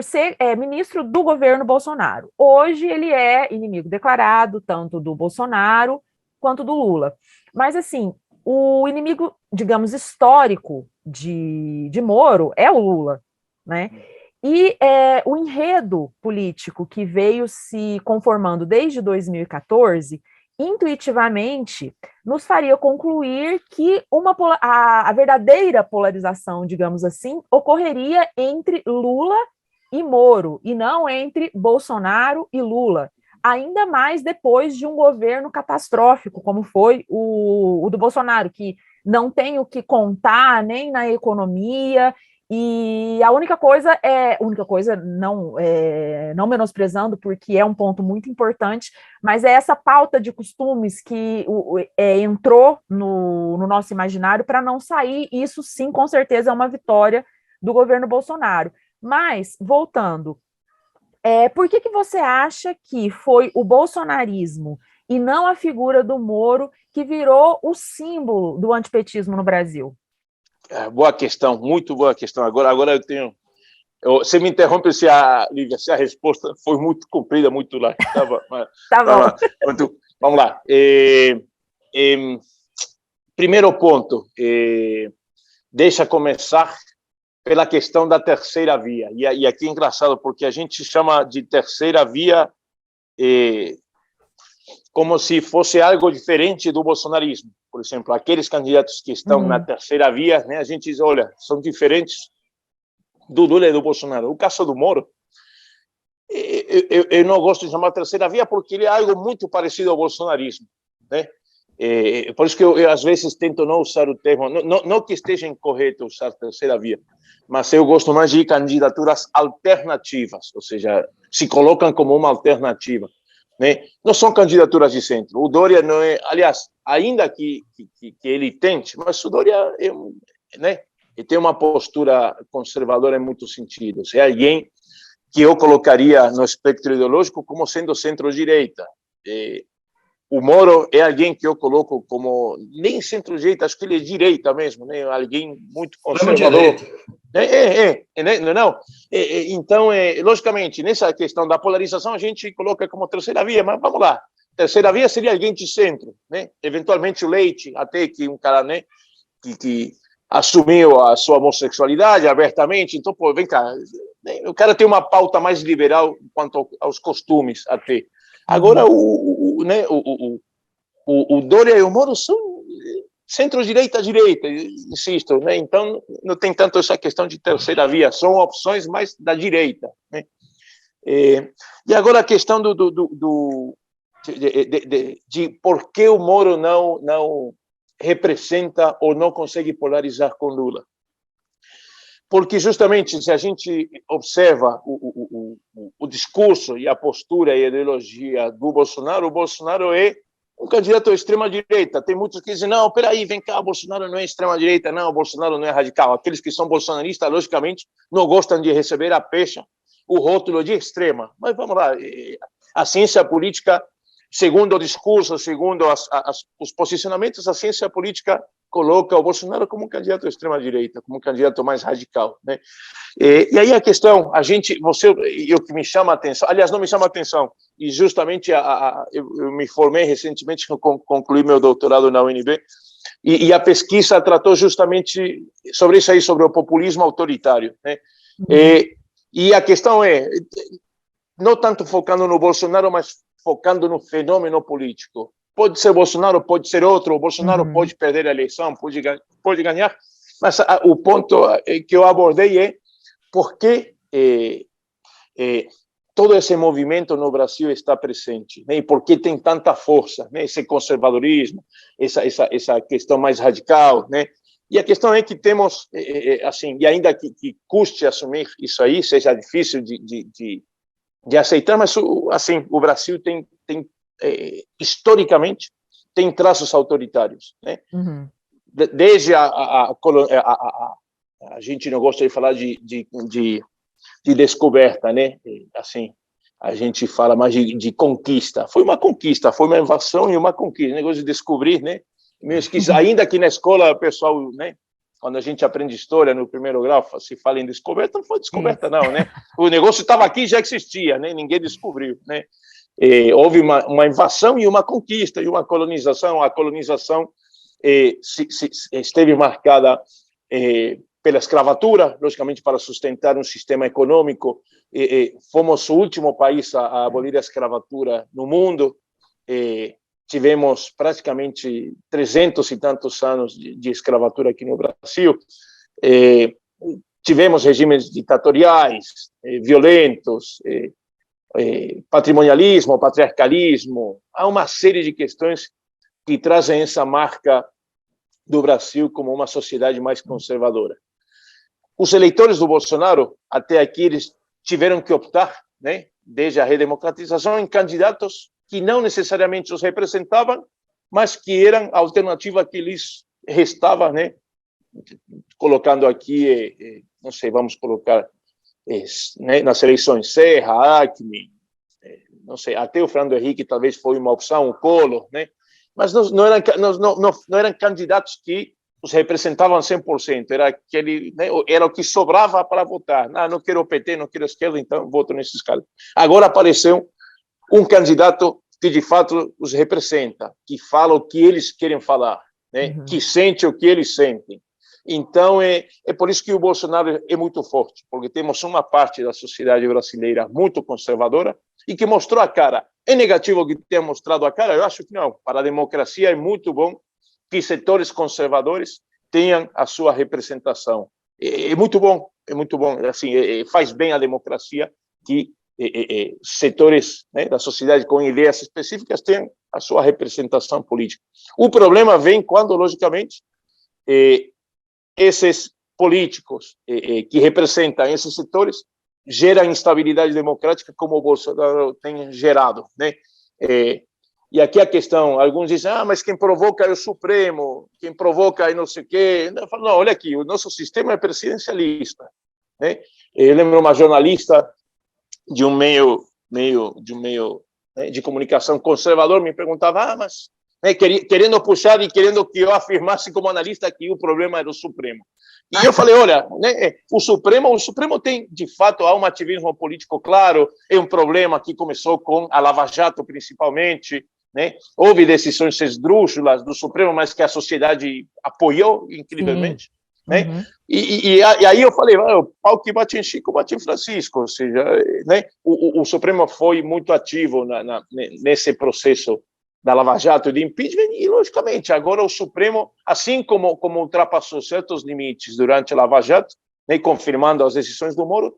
ser ministro do governo Bolsonaro. Hoje ele é inimigo declarado, tanto do Bolsonaro quanto do Lula. Mas, assim, o inimigo, digamos, histórico de Moro é o Lula, né? E o enredo político que veio se conformando desde 2014, intuitivamente, nos faria concluir que a verdadeira polarização, digamos assim, ocorreria entre Lula e Moro, e não entre Bolsonaro e Lula. Ainda mais depois de um governo catastrófico, como foi o do Bolsonaro, que não tem o que contar nem na economia, e a única coisa não menosprezando, porque é um ponto muito importante, mas é essa pauta de costumes que entrou no nosso imaginário para não sair. Isso sim, com certeza, é uma vitória do governo Bolsonaro. Mas, voltando, por que você acha que foi o bolsonarismo e não a figura do Moro que virou o símbolo do antipetismo no Brasil? Boa questão, muito boa questão. Agora eu tenho... Você me interrompe Lívia, se a resposta foi muito comprida, muito lá. Tá bom. Vamos lá. Primeiro ponto, deixa começar pela questão da terceira via. E aqui é engraçado, porque a gente chama de terceira via como se fosse algo diferente do bolsonarismo. Por exemplo, aqueles candidatos que estão na terceira via, né, a gente diz, olha, são diferentes do Lula e do Bolsonaro. O caso do Moro, eu não gosto de chamar terceira via porque ele é algo muito parecido ao bolsonarismo, né? Por isso que eu às vezes tento não usar o termo, não que esteja incorreto usar terceira via, mas eu gosto mais de candidaturas alternativas, ou seja, se colocam como uma alternativa, né? Não são candidaturas de centro. O Dória não é, aliás, ainda que ele tente, mas o Dória né, ele tem uma postura conservadora em muitos sentidos. É alguém que eu colocaria no espectro ideológico como sendo centro-direita. O Moro é alguém que eu coloco como nem centro-direita, acho que ele é direita mesmo, né? Alguém muito conservador. Não. Então, logicamente, nessa questão da polarização, a gente coloca como terceira via, mas vamos lá. Terceira via seria alguém de centro, né? Eventualmente o Leite, até que um cara, né, que assumiu a sua homossexualidade abertamente. Então, pô, vem cá, o cara tem uma pauta mais liberal quanto aos costumes, até. Agora, o Dória e o Moro são centro-direita, insisto, né? Então não tem tanto essa questão de terceira via, são opções mais da direita, né? E agora a questão de por que o Moro não representa ou não consegue polarizar com Lula. Porque justamente se a gente observa o discurso e a postura e a ideologia do Bolsonaro, o Bolsonaro é um candidato à extrema-direita. Tem muitos que dizem, não, peraí, vem cá, o Bolsonaro não é extrema-direita, não, o Bolsonaro não é radical. Aqueles que são bolsonaristas, logicamente, não gostam de receber a pecha, o rótulo de extrema. Mas vamos lá, a ciência política, segundo o discurso, segundo os posicionamentos, a ciência política coloca o Bolsonaro como um candidato à extrema-direita, como um candidato mais radical, né? E aí a questão, o que me chama a atenção, aliás, não me chama a atenção, e justamente eu me formei recentemente, concluí meu doutorado na UNB, e a pesquisa tratou justamente sobre isso aí, sobre o populismo autoritário, né? E a questão não tanto focando no Bolsonaro, mas focando no fenômeno político. Pode ser Bolsonaro, pode ser outro, o Bolsonaro pode perder a eleição, pode ganhar, mas o ponto que eu abordei é por que todo esse movimento no Brasil está presente, né? E por que tem tanta força, né? Esse conservadorismo, essa questão mais radical, né? E a questão é que temos, assim, e ainda que custe assumir isso aí, seja difícil de aceitar, mas, assim, o Brasil tem historicamente, tem traços autoritários, né? Uhum. Desde a gente não gosta de falar de descoberta, né? Assim, a gente fala mais de conquista. Foi uma conquista, foi uma invasão e uma conquista. Negócio de descobrir, né? Ainda que na escola, pessoal, né? Quando a gente aprende história no primeiro grau, se fala em descoberta, não foi descoberta, não, né? O negócio estava aqui, já existia, né? Ninguém descobriu, né? Houve uma invasão e uma conquista e uma colonização. A colonização esteve marcada pela escravatura, logicamente para sustentar um sistema econômico. Fomos o último país a abolir a escravatura no mundo. Tivemos praticamente 300 e tantos anos de escravatura aqui no Brasil. Tivemos regimes ditatoriais, violentos, patrimonialismo, patriarcalismo. Há uma série de questões que trazem essa marca do Brasil como uma sociedade mais conservadora. Os eleitores do Bolsonaro, até aqui, eles tiveram que optar, né, desde a redemocratização, em candidatos que não necessariamente os representavam, mas que eram a alternativa que lhes restava, né? Colocando aqui, não sei, vamos colocar, né, nas eleições, Serra, Alckmin, não sei, até o Fernando Henrique talvez foi uma opção, o Collor, né? Mas não eram candidatos que os representavam 100%, era aquele, né, era o que sobrava para votar. Não quero o PT, não quero a esquerda, então voto nesses caras. Agora apareceu um candidato que de fato os representa, que fala o que eles querem falar, né? Que sente o que eles sentem. Então, é por isso que o Bolsonaro é muito forte, porque temos uma parte da sociedade brasileira muito conservadora e que mostrou a cara. É negativo que tenha mostrado a cara? Eu acho que não. Para a democracia é muito bom que setores conservadores tenham a sua representação. É muito bom, é muito bom. Assim, faz bem à democracia que setores, né, da sociedade com ideias específicas tenham a sua representação política. O problema vem quando, logicamente, esses políticos que representam esses setores geram instabilidade democrática, como o Bolsonaro tem gerado, né? E aqui a questão, alguns dizem, mas quem provoca é o Supremo, quem provoca é não sei o quê. Eu falo, não, olha aqui, o nosso sistema é presidencialista, né? Eu lembro uma jornalista de um meio né, de comunicação conservador me perguntava, mas né, querendo puxar e querendo que eu afirmasse como analista que o problema era o Supremo. E eu falei, olha, né, o Supremo tem, de fato, há um ativismo político claro, é um problema que começou com a Lava Jato, principalmente, né? Houve decisões esdrúxulas do Supremo, mas que a sociedade apoiou, incrivelmente. Né? E aí eu falei, o pau que bate em Chico, bate em Francisco, ou seja, né? O Supremo foi muito ativo nesse processo da Lava Jato e de impeachment, e logicamente agora o Supremo, assim como ultrapassou certos limites durante a Lava Jato, né, confirmando as decisões do Moro,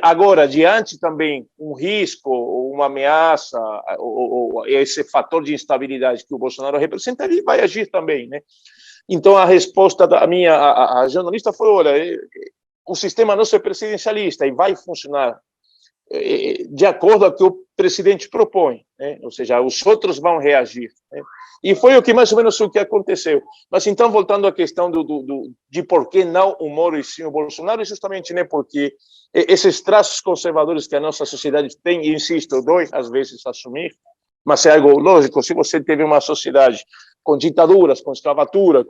agora, diante também um risco, uma ameaça, ou esse fator de instabilidade que o Bolsonaro representa, ele vai agir também, né? Então, a resposta da a jornalista foi, olha, o sistema não é presidencialista e vai funcionar de acordo com o que o presidente propõe, né? Ou seja, os outros vão reagir, né? E foi o que mais ou menos o que aconteceu. Mas então, voltando à questão de por que não o Moro e sim o Bolsonaro, justamente, né, porque esses traços conservadores que a nossa sociedade tem, e insisto, dói às vezes assumir, mas é algo lógico. Se você teve uma sociedade com ditaduras, com escravatura,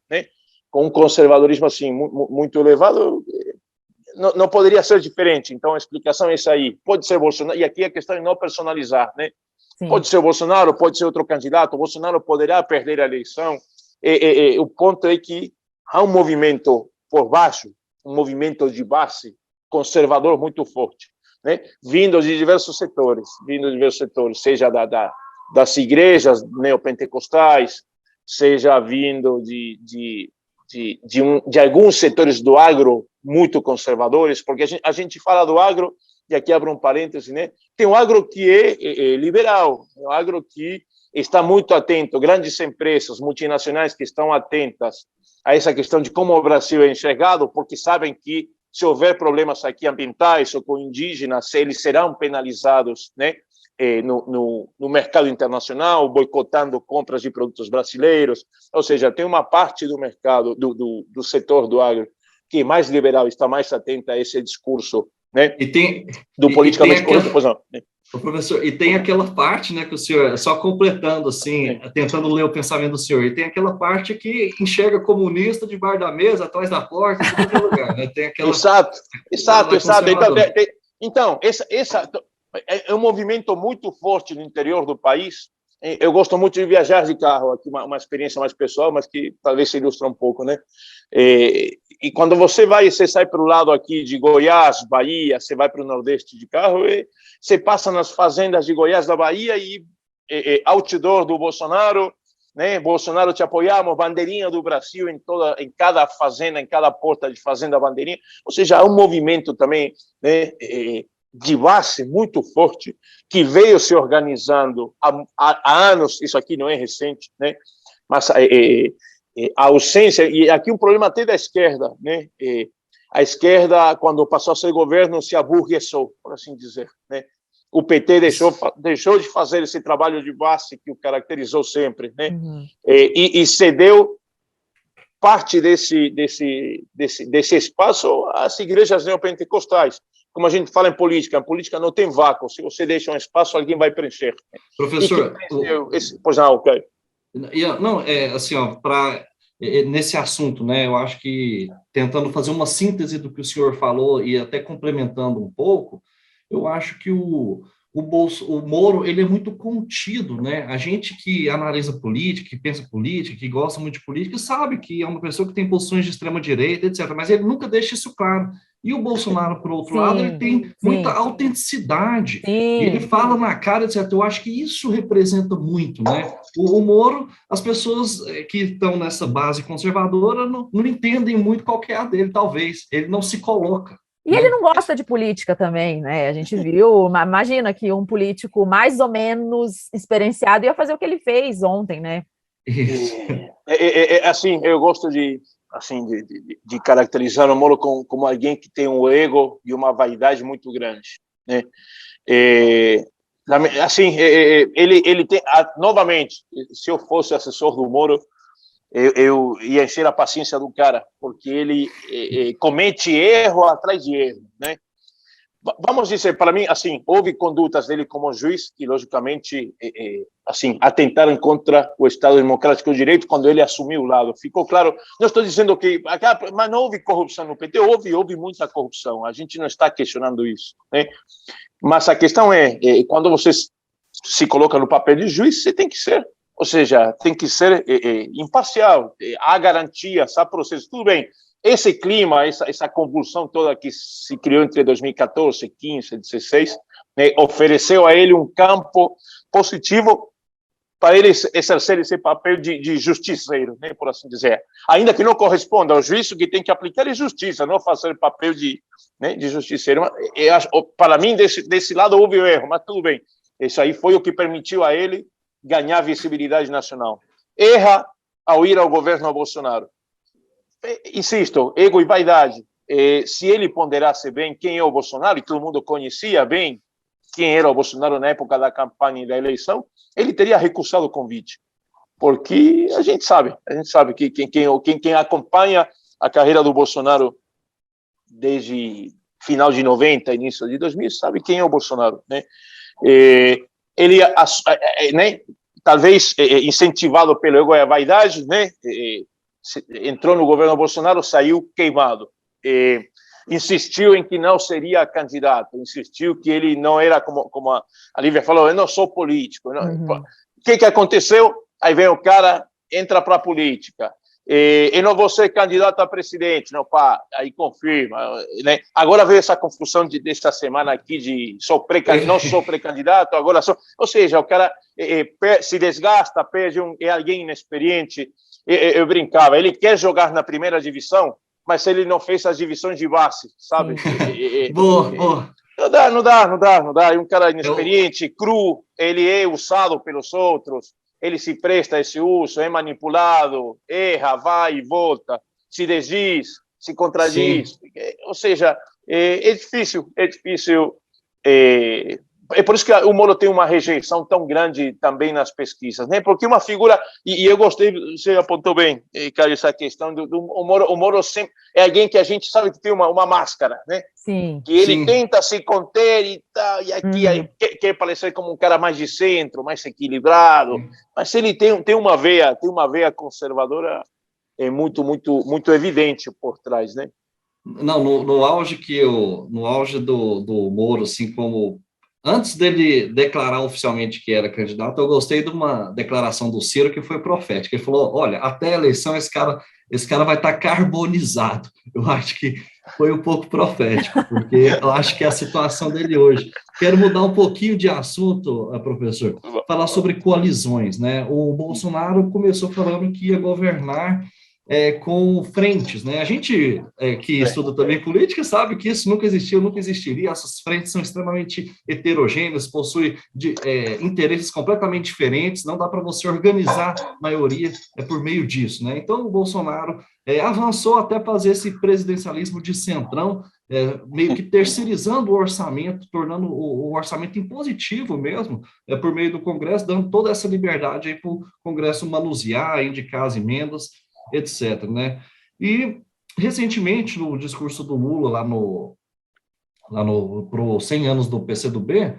né, com um conservadorismo assim muito elevado, não poderia ser diferente. Então a explicação é essa aí. Pode ser Bolsonaro, e aqui a questão é não personalizar, né? Sim. Pode ser o Bolsonaro, pode ser outro candidato, o Bolsonaro poderá perder a eleição. O ponto é que há um movimento por baixo, um movimento de base conservador muito forte, né? Vindo de diversos setores, seja das igrejas neopentecostais, seja vindo de alguns setores do agro muito conservadores, porque a gente fala do agro e aqui abro um parêntese, né? Tem um agro que é liberal, é um agro que está muito atento, grandes empresas multinacionais que estão atentas a essa questão de como o Brasil é enxergado, porque sabem que se houver problemas aqui ambientais ou com indígenas, eles serão penalizados, né? No mercado internacional, boicotando compras de produtos brasileiros. Ou seja, tem uma parte do mercado, do setor do agro, que é mais liberal, está mais atenta a esse discurso, né? Do politicamente correto. Pois não. Professor, e tem aquela parte, né, que o senhor, só completando, assim, tentando ler o pensamento do senhor, e tem aquela parte que enxerga comunista debaixo da mesa, atrás da porta, em qualquer lugar, né? Tem aquela... Exato. Então, essa é um movimento muito forte no interior do país. Eu gosto muito de viajar de carro, aqui uma experiência mais pessoal, mas que talvez se ilustra um pouco, né? E quando você sai para o lado aqui de Goiás, Bahia, você vai para o Nordeste de carro, você passa nas fazendas de Goiás, da Bahia, e outdoor do Bolsonaro, né? Bolsonaro te apoiamos, bandeirinha do Brasil em cada fazenda, em cada porta de fazenda, bandeirinha. Ou seja, há um movimento também, né, de base muito forte, que veio se organizando há anos. Isso aqui não é recente, né? Mas a ausência, e aqui um problema até da esquerda, né? A esquerda, quando passou a ser governo, se aburguesou, por assim dizer, né? O PT deixou de fazer esse trabalho de base que o caracterizou sempre, né? E cedeu parte desse espaço às igrejas neopentecostais. Como a gente fala em política não tem vácuo. Se você deixa um espaço, alguém vai preencher. Professor... Pois não, ok. Não, assim, ó, nesse assunto, né, eu acho que, tentando fazer uma síntese do que o senhor falou e até complementando um pouco, eu acho que o Moro, ele é muito contido, né? A gente que analisa política, que pensa política, que gosta muito de política, sabe que é uma pessoa que tem posições de extrema-direita, etc., mas ele nunca deixa isso claro. E o Bolsonaro, por outro lado, ele tem muita autenticidade. E ele fala na cara, etc. Eu acho que isso representa muito, né? O Moro, as pessoas que estão nessa base conservadora não entendem muito qual que é a dele, talvez. Ele não se coloca. E ele não gosta de política também, né? A gente viu, imagina que um político mais ou menos experienciado ia fazer o que ele fez ontem, né? Assim, eu gosto de caracterizar o Moro como alguém que tem um ego e uma vaidade muito grande, né? Assim, ele tem, novamente, se eu fosse assessor do Moro, eu ia encher a paciência do cara, porque ele comete erro atrás de erro, né? Vamos dizer, para mim, assim, houve condutas dele como juiz que, logicamente, assim, atentaram contra o Estado Democrático de Direito quando ele assumiu o lado. Ficou claro, não estou dizendo que... Mas não houve corrupção no PT, houve muita corrupção, a gente não está questionando isso, né? Mas a questão quando você se coloca no papel de juiz, você tem que ser... Ou seja, tem que ser imparcial, há garantias, há processo. Tudo bem, esse clima, essa convulsão toda que se criou entre 2014, 15, 16, né, ofereceu a ele um campo positivo para ele exercer esse papel de justiceiro, né, por assim dizer. Ainda que não corresponda ao juízo, que tem que aplicar é justiça, não fazer papel de justiceiro. Para mim, desse lado, houve o erro, mas tudo bem. Isso aí foi o que permitiu a ele ganhar visibilidade nacional. Erra ao ir ao governo Bolsonaro. Insisto, ego e vaidade. Se ele ponderasse bem quem é o Bolsonaro, e todo mundo conhecia bem quem era o Bolsonaro na época da campanha e da eleição, ele teria recusado o convite. Porque a gente sabe que quem acompanha a carreira do Bolsonaro desde final de 90, início de 2000, sabe quem é o Bolsonaro, né? Ele, né, talvez incentivado pelo ego e a vaidade, né, entrou no governo Bolsonaro, saiu queimado. Insistiu em que não seria candidato, insistiu que ele não era, como a Lívia falou, eu não sou político. O que aconteceu? Aí vem o cara, entra para a política. Eu não vou ser candidato a presidente, não, pá, aí confirma, né? Agora veio essa confusão desta semana aqui de não sou pré-candidato, agora sou... Ou seja, o cara se desgasta, perde alguém inexperiente. Eu brincava, ele quer jogar na primeira divisão, mas ele não fez as divisões de base, sabe? Boa. Não dá. É um cara Eu, inexperiente, cru, ele é usado pelos outros, ele se presta a esse uso, é manipulado, erra, vai e volta, se desdiz, se sim. contradiz. Ou seja, é difícil. É por isso que o Moro tem uma rejeição tão grande também nas pesquisas, né? Porque uma figura, e eu gostei, você apontou bem, Caio, essa questão do o Moro sempre é alguém que a gente sabe que tem uma máscara, né? Sim. Que ele Sim. tenta se conter e tal, e aqui Uhum. quer parecer como um cara mais de centro, mais equilibrado, mas ele tem uma veia conservadora muito evidente por trás, né? Não, no auge no auge do Moro, assim como antes dele declarar oficialmente que era candidato, eu gostei de uma declaração do Ciro que foi profética. Ele falou: olha, até a eleição esse cara vai estar carbonizado. Eu acho que foi um pouco profético, porque eu acho que é a situação dele hoje. Quero mudar um pouquinho de assunto, professor, falar sobre coalizões, né? O Bolsonaro começou falando que ia governar com frentes, né? A gente que estuda também política sabe que isso nunca existiu, nunca existiria. Essas frentes são extremamente heterogêneas, possuem interesses completamente diferentes. Não dá para você organizar a maioria por meio disso, né? Então o Bolsonaro avançou até fazer esse presidencialismo de centrão, meio que terceirizando o orçamento, tornando o orçamento impositivo mesmo, por meio do Congresso, dando toda essa liberdade para o Congresso manusear, indicar as emendas, etc, né? E recentemente no discurso do Lula lá no pro 100 anos do PCdoB,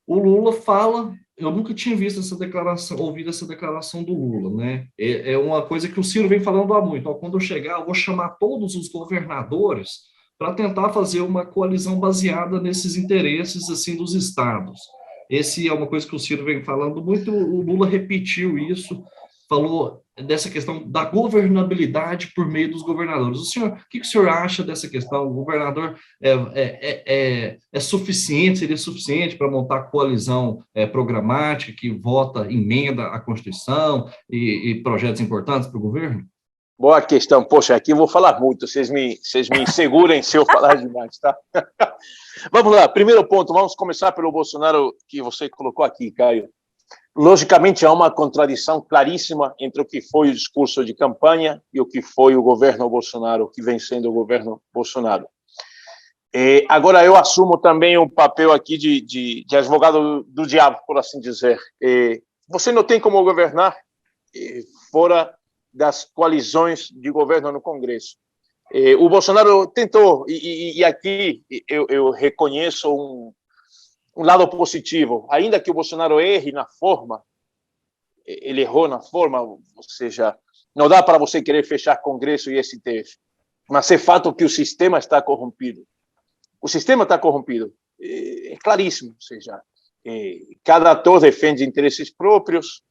o Lula fala, eu nunca tinha visto essa declaração, ouvido essa declaração do Lula, né? É uma coisa que o Ciro vem falando há muito. Ó, quando eu chegar, eu vou chamar todos os governadores para tentar fazer uma coalizão baseada nesses interesses assim dos estados. Esse é uma coisa que o Ciro vem falando muito. O Lula repetiu isso, falou dessa questão da governabilidade por meio dos governadores. O que o senhor acha dessa questão? O governador suficiente, seria suficiente para montar coalizão programática que vota, emenda a Constituição e projetos importantes para o governo? Boa questão. Poxa, aqui eu vou falar muito. Vocês me segurem se eu falar demais, tá? Vamos lá. Primeiro ponto. Vamos começar pelo Bolsonaro que você colocou aqui, Caio. Logicamente, há uma contradição claríssima entre o que foi o discurso de campanha e o que foi o governo Bolsonaro, o que vem sendo o governo Bolsonaro. Agora, eu assumo também um papel aqui de advogado do diabo, por assim dizer. Você não tem como governar fora das coalizões de governo no Congresso. O Bolsonaro tentou, e aqui eu reconheço um lado positivo. Ainda que o Bolsonaro erre na forma, ele errou na forma, ou seja, não dá para você querer fechar Congresso e STF, mas é fato que o sistema está corrompido. O sistema está corrompido, é claríssimo, ou seja, cada ator defende interesses próprios,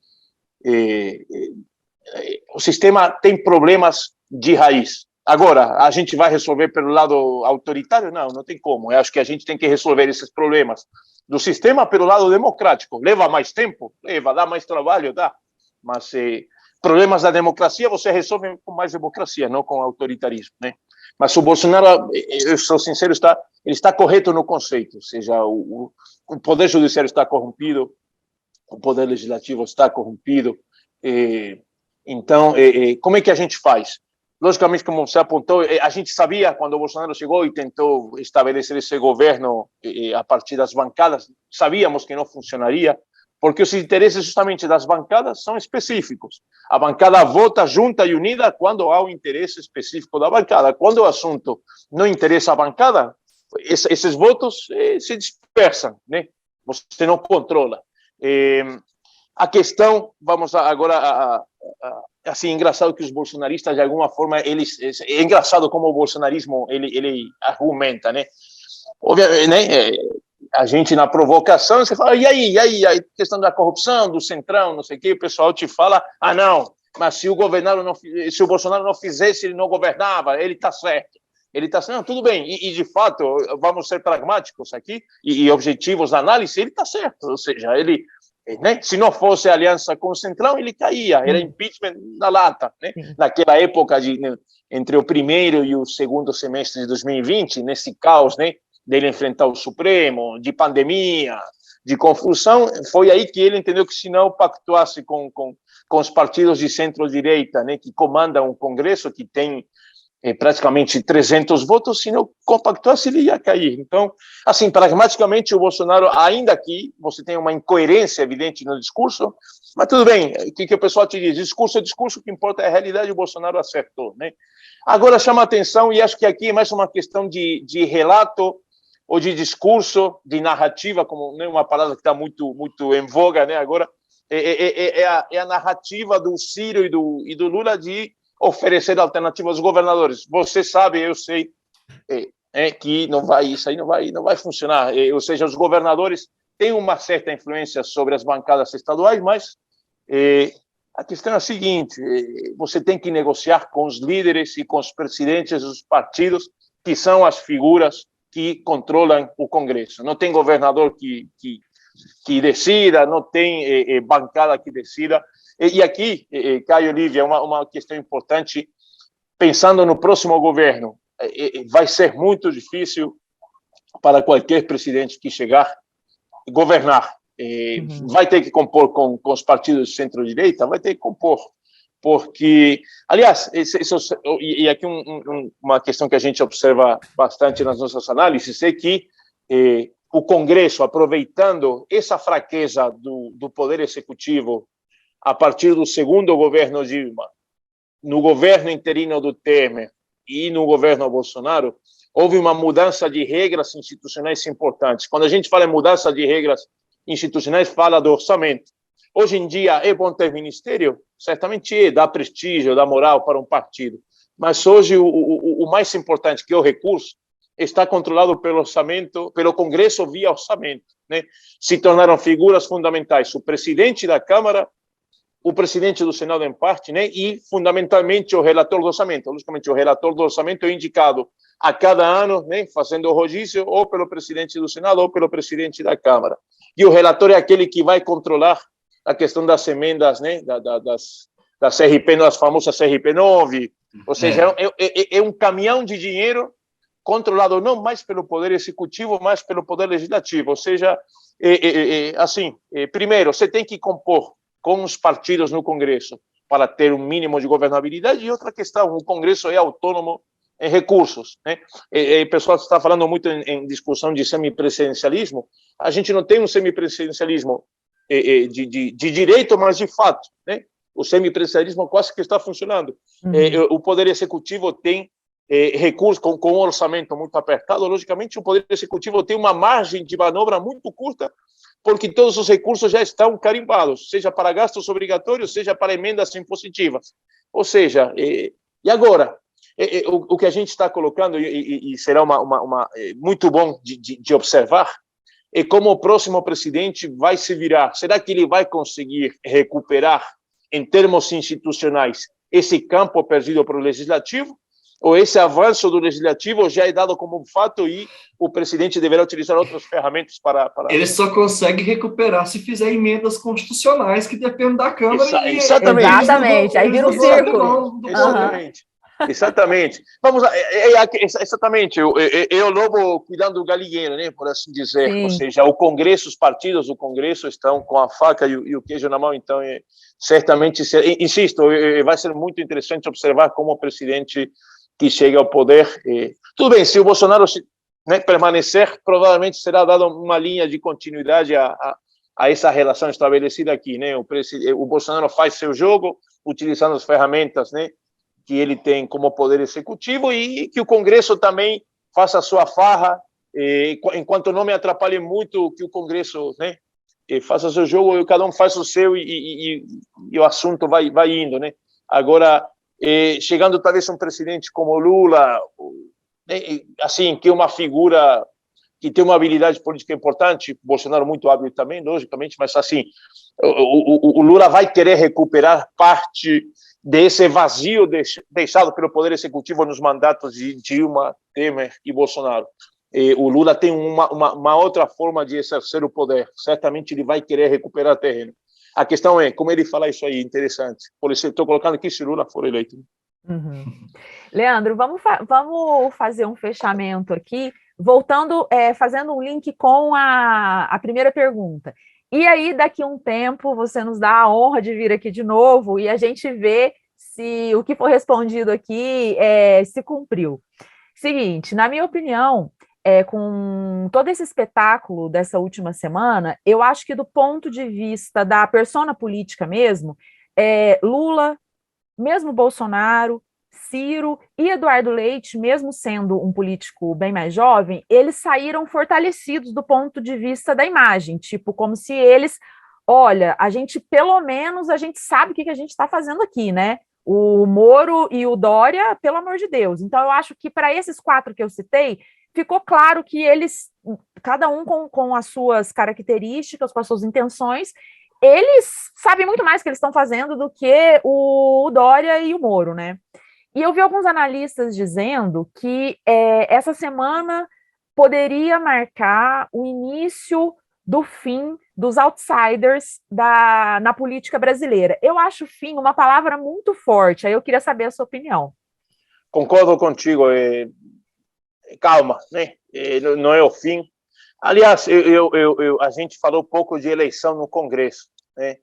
o sistema tem problemas de raiz. Agora, a gente vai resolver pelo lado autoritário? Não tem como. Eu acho que a gente tem que resolver esses problemas do sistema pelo lado democrático. Leva mais tempo? Leva. Dá mais trabalho? Dá. Mas problemas da democracia você resolve com mais democracia, não com autoritarismo, né? Mas o Bolsonaro, eu sou sincero, ele está correto no conceito. Ou seja, o Poder Judiciário está corrompido, o Poder Legislativo está corrompido. Então, como é que a gente faz? Logicamente, como você apontou, a gente sabia quando o Bolsonaro chegou e tentou estabelecer esse governo a partir das bancadas, sabíamos que não funcionaria, porque os interesses justamente das bancadas são específicos. A bancada vota junta e unida quando há um interesse específico da bancada. Quando o assunto não interessa a bancada, esses votos se dispersam, né? Você não controla. A questão, vamos agora assim, engraçado que os bolsonaristas, de alguma forma, é engraçado como o bolsonarismo, ele argumenta, né? Obviamente, né? A gente, na provocação, você fala, e aí, a questão da corrupção, do centrão, não sei o quê, o pessoal te fala, não, mas se o Bolsonaro não fizesse, ele não governava, ele está certo. Ele está certo, tudo bem, e de fato, vamos ser pragmáticos aqui, e objetivos na análise, ele está certo, ou seja, ele... Né? Se não fosse a aliança com o Centrão, ele caía, era impeachment na lata, né? Naquela época entre o primeiro e o segundo semestre de 2020, nesse caos, né? dele enfrentar o Supremo, de pandemia, de confusão, foi aí que ele entendeu que se não pactuasse com os partidos de centro-direita, né, que comandam o Congresso, que tem praticamente 300 votos, se não compactuasse, ele ia cair. Então, assim, pragmaticamente, o Bolsonaro, ainda que você tem uma incoerência evidente no discurso, mas tudo bem, o que o pessoal te diz? Discurso é discurso, o que importa é a realidade, o Bolsonaro acertou, né? Agora chama atenção, e acho que aqui é mais uma questão de relato ou de discurso, de narrativa, como, né, uma palavra que está muito em voga, né, agora, é a narrativa do Ciro e do Lula de oferecer alternativas aos governadores. Você sabe, eu sei, que não vai, isso aí não vai funcionar. Ou seja, os governadores têm uma certa influência sobre as bancadas estaduais, mas a questão é a seguinte: você tem que negociar com os líderes e com os presidentes dos partidos, que são as figuras que controlam o Congresso. Não tem governador que decida, não tem bancada que decida. E aqui, Caio, Lívia, uma questão importante, pensando no próximo governo, vai ser muito difícil para qualquer presidente que chegar governar. Vai ter que compor com os partidos de centro-direita, vai ter que compor, porque, aliás, e aqui uma questão que a gente observa bastante nas nossas análises é que o Congresso, aproveitando essa fraqueza do Poder Executivo a partir do segundo governo Dilma, no governo interino do Temer e no governo Bolsonaro, houve uma mudança de regras institucionais importantes. Quando a gente fala em mudança de regras institucionais, fala do orçamento. Hoje em dia, é bom ter ministério? Certamente dá prestígio, dá moral para um partido. Mas hoje, o mais importante, que é o recurso, está controlado pelo orçamento, pelo Congresso via orçamento, né? Se tornaram figuras fundamentais o presidente da Câmara, o presidente do Senado em parte, né? E fundamentalmente o relator do orçamento. Logicamente, o relator do orçamento é indicado a cada ano, né? Fazendo o rodízio ou pelo presidente do Senado ou pelo presidente da Câmara. E o relator é aquele que vai controlar a questão das emendas, né? Das CRP, das famosas CRP9, ou seja, é um caminhão de dinheiro controlado não mais pelo Poder Executivo, mas pelo Poder Legislativo. Ou seja, assim, primeiro, você tem que compor com os partidos no Congresso para ter um mínimo de governabilidade. E outra questão, o Congresso é autônomo em recursos, né? O pessoal está falando muito em discussão de semipresidencialismo. A gente não tem um semipresidencialismo de direito, mas de fato, né? O semipresidencialismo quase que está funcionando. O Poder Executivo tem recursos com um orçamento muito apertado. Logicamente, o Poder Executivo tem uma margem de manobra muito curta, porque todos os recursos já estão carimbados, seja para gastos obrigatórios, seja para emendas impositivas. Ou seja, e agora, o que a gente está colocando, e será muito bom de observar, é como o próximo presidente vai se virar. Será que ele vai conseguir recuperar, em termos institucionais, esse campo perdido pelo Legislativo? Ou esse avanço do Legislativo já é dado como um fato e o presidente deverá utilizar outras ferramentas para... Ele só consegue recuperar se fizer emendas constitucionais que dependem da Câmara. Exatamente. Aí vira um círculo. Exatamente. Vamos lá, exatamente. É o lobo cuidando do galinheiro, né, por assim dizer. Sim. Ou seja, o Congresso, os partidos do Congresso estão com a faca e o queijo na mão. Então, certamente, insisto, vai ser muito interessante observar como o presidente que chega ao poder. Tudo bem, se o Bolsonaro permanecer, provavelmente será dada uma linha de continuidade a essa relação estabelecida aqui, né? O Bolsonaro faz seu jogo, utilizando as ferramentas, né, que ele tem como poder executivo, e que o Congresso também faça a sua farra, enquanto não me atrapalhe muito que o Congresso, né, faça seu jogo, cada um faz o seu e o assunto vai indo, né? Agora, chegando talvez um presidente como Lula, assim, que é uma figura que tem uma habilidade política importante, Bolsonaro muito hábil também, logicamente, mas assim, o Lula vai querer recuperar parte desse vazio deixado pelo Poder Executivo nos mandatos de Dilma, Temer e Bolsonaro. O Lula tem uma outra forma de exercer o poder, certamente ele vai querer recuperar terreno. A questão é, como ele fala isso aí, interessante. Por isso, estou colocando aqui se Lula for eleito. Leandro, vamos fazer um fechamento aqui. voltando, fazendo um link com a primeira pergunta. E aí, daqui a um tempo, você nos dá a honra de vir aqui de novo e a gente vê se o que foi respondido aqui se cumpriu. Seguinte, na minha opinião, com todo esse espetáculo dessa última semana, eu acho que do ponto de vista da persona política mesmo, Lula, mesmo Bolsonaro, Ciro e Eduardo Leite, mesmo sendo um político bem mais jovem, eles saíram fortalecidos do ponto de vista da imagem, tipo, como se eles, olha, pelo menos, a gente sabe o que a gente está fazendo aqui, né? O Moro e o Dória, pelo amor de Deus. Então, eu acho que para esses 4 que eu citei, ficou claro que eles, cada um com as suas características, com as suas intenções, eles sabem muito mais o que eles estão fazendo do que o Dória e o Moro, né? E eu vi alguns analistas dizendo que essa semana poderia marcar o início do fim dos outsiders na política brasileira. Eu acho fim uma palavra muito forte, aí eu queria saber a sua opinião. Concordo contigo. Calma, né? Não é o fim. Aliás, a gente falou pouco de eleição no Congresso, né?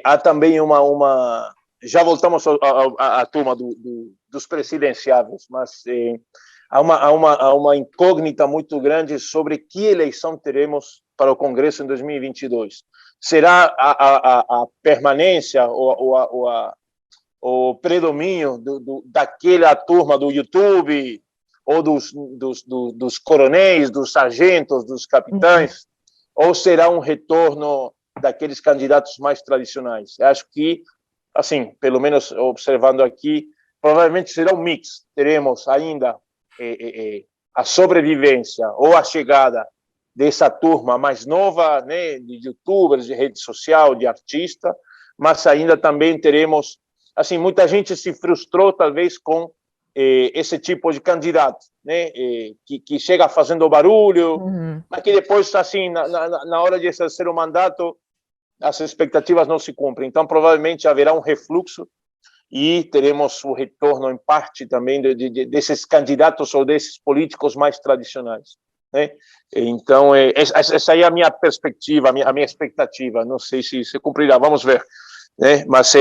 Há também já voltamos à turma dos presidenciáveis, mas há uma incógnita muito grande sobre que eleição teremos para o Congresso em 2022. Será a permanência ou o predomínio daquela turma do YouTube ou dos coronéis, dos sargentos, dos capitães, ou será um retorno daqueles candidatos mais tradicionais? Eu acho que, assim, pelo menos observando aqui, provavelmente será um mix. Teremos ainda a sobrevivência ou a chegada dessa turma mais nova, né, de youtubers, de rede social, de artista, mas ainda também teremos, assim, muita gente se frustrou talvez com esse tipo de candidato, né, que chega fazendo barulho, mas que depois, assim, na hora de exercer o mandato, as expectativas não se cumprem. Então, provavelmente haverá um refluxo e teremos o retorno, em parte, também desses candidatos ou desses políticos mais tradicionais, né? Então, essa aí é a minha perspectiva, a minha expectativa. Não sei se se cumprirá, vamos ver, né? Mas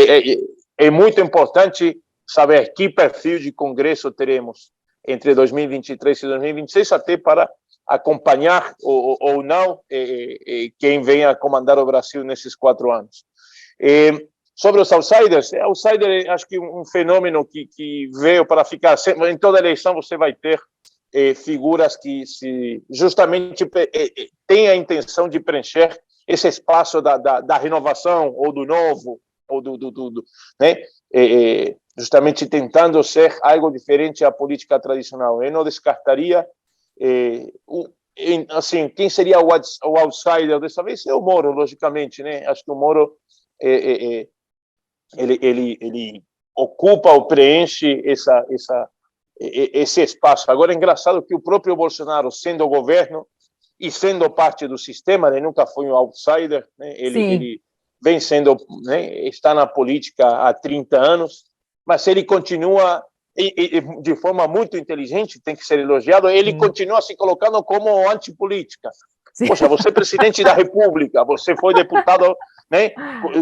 é muito importante saber que perfil de Congresso teremos entre 2023 e 2026, até para acompanhar ou não quem venha comandar o Brasil nesses 4 anos. Sobre os outsiders, outsider acho que um fenômeno que veio para ficar. Em toda eleição você vai ter figuras que justamente têm a intenção de preencher esse espaço da renovação ou do novo, ou né? Justamente tentando ser algo diferente à política tradicional. Eu não descartaria, assim, quem seria o outsider dessa vez? É o Moro, logicamente, né? Acho que o Moro ele ocupa ou preenche esse espaço. Agora, é engraçado que o próprio Bolsonaro, sendo o governo e sendo parte do sistema, ele nunca foi um outsider, né? Ele vem sendo, né, está na política há 30 anos, mas ele continua, de forma muito inteligente, tem que ser elogiado, ele continua se colocando como antipolítica. Poxa, você é presidente da República, você foi deputado, né,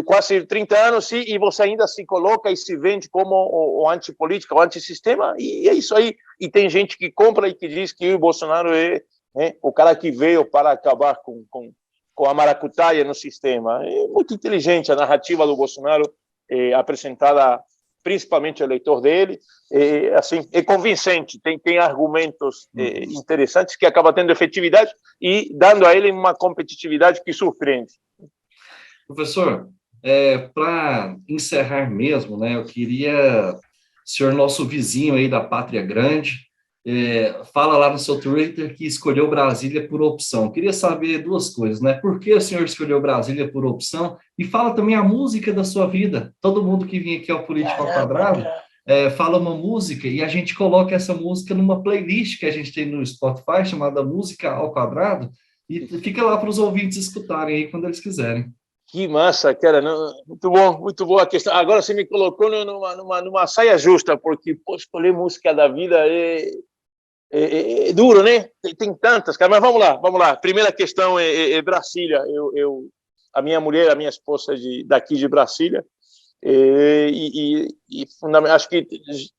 quase 30 anos, e você ainda se coloca e se vende como o antipolítica, o antissistema, e é isso aí. E tem gente que compra e que diz que o Bolsonaro é, né, o cara que veio para acabar com a maracutaia no sistema. É muito inteligente a narrativa do Bolsonaro, apresentada principalmente ao eleitor dele, assim, é convincente, tem argumentos interessantes que acaba tendo efetividade e dando a ele uma competitividade que surpreende. Professor, para encerrar mesmo, né, eu queria, senhor nosso vizinho aí da Pátria Grande, fala lá no seu Twitter que escolheu Brasília por opção. Queria saber 2 coisas, né? Por que o senhor escolheu Brasília por opção? E fala também a música da sua vida. Todo mundo que vem aqui ao Política ao Quadrado fala uma música e a gente coloca essa música numa playlist que a gente tem no Spotify chamada Música ao Quadrado e fica lá para os ouvintes escutarem aí quando eles quiserem. Que massa, cara. Muito bom a questão. Agora você me colocou numa saia justa, porque escolher música da vida É duro, né? Tem tantas, cara. Mas vamos lá. Primeira questão é Brasília. A minha mulher, a minha esposa daqui de Brasília. Acho que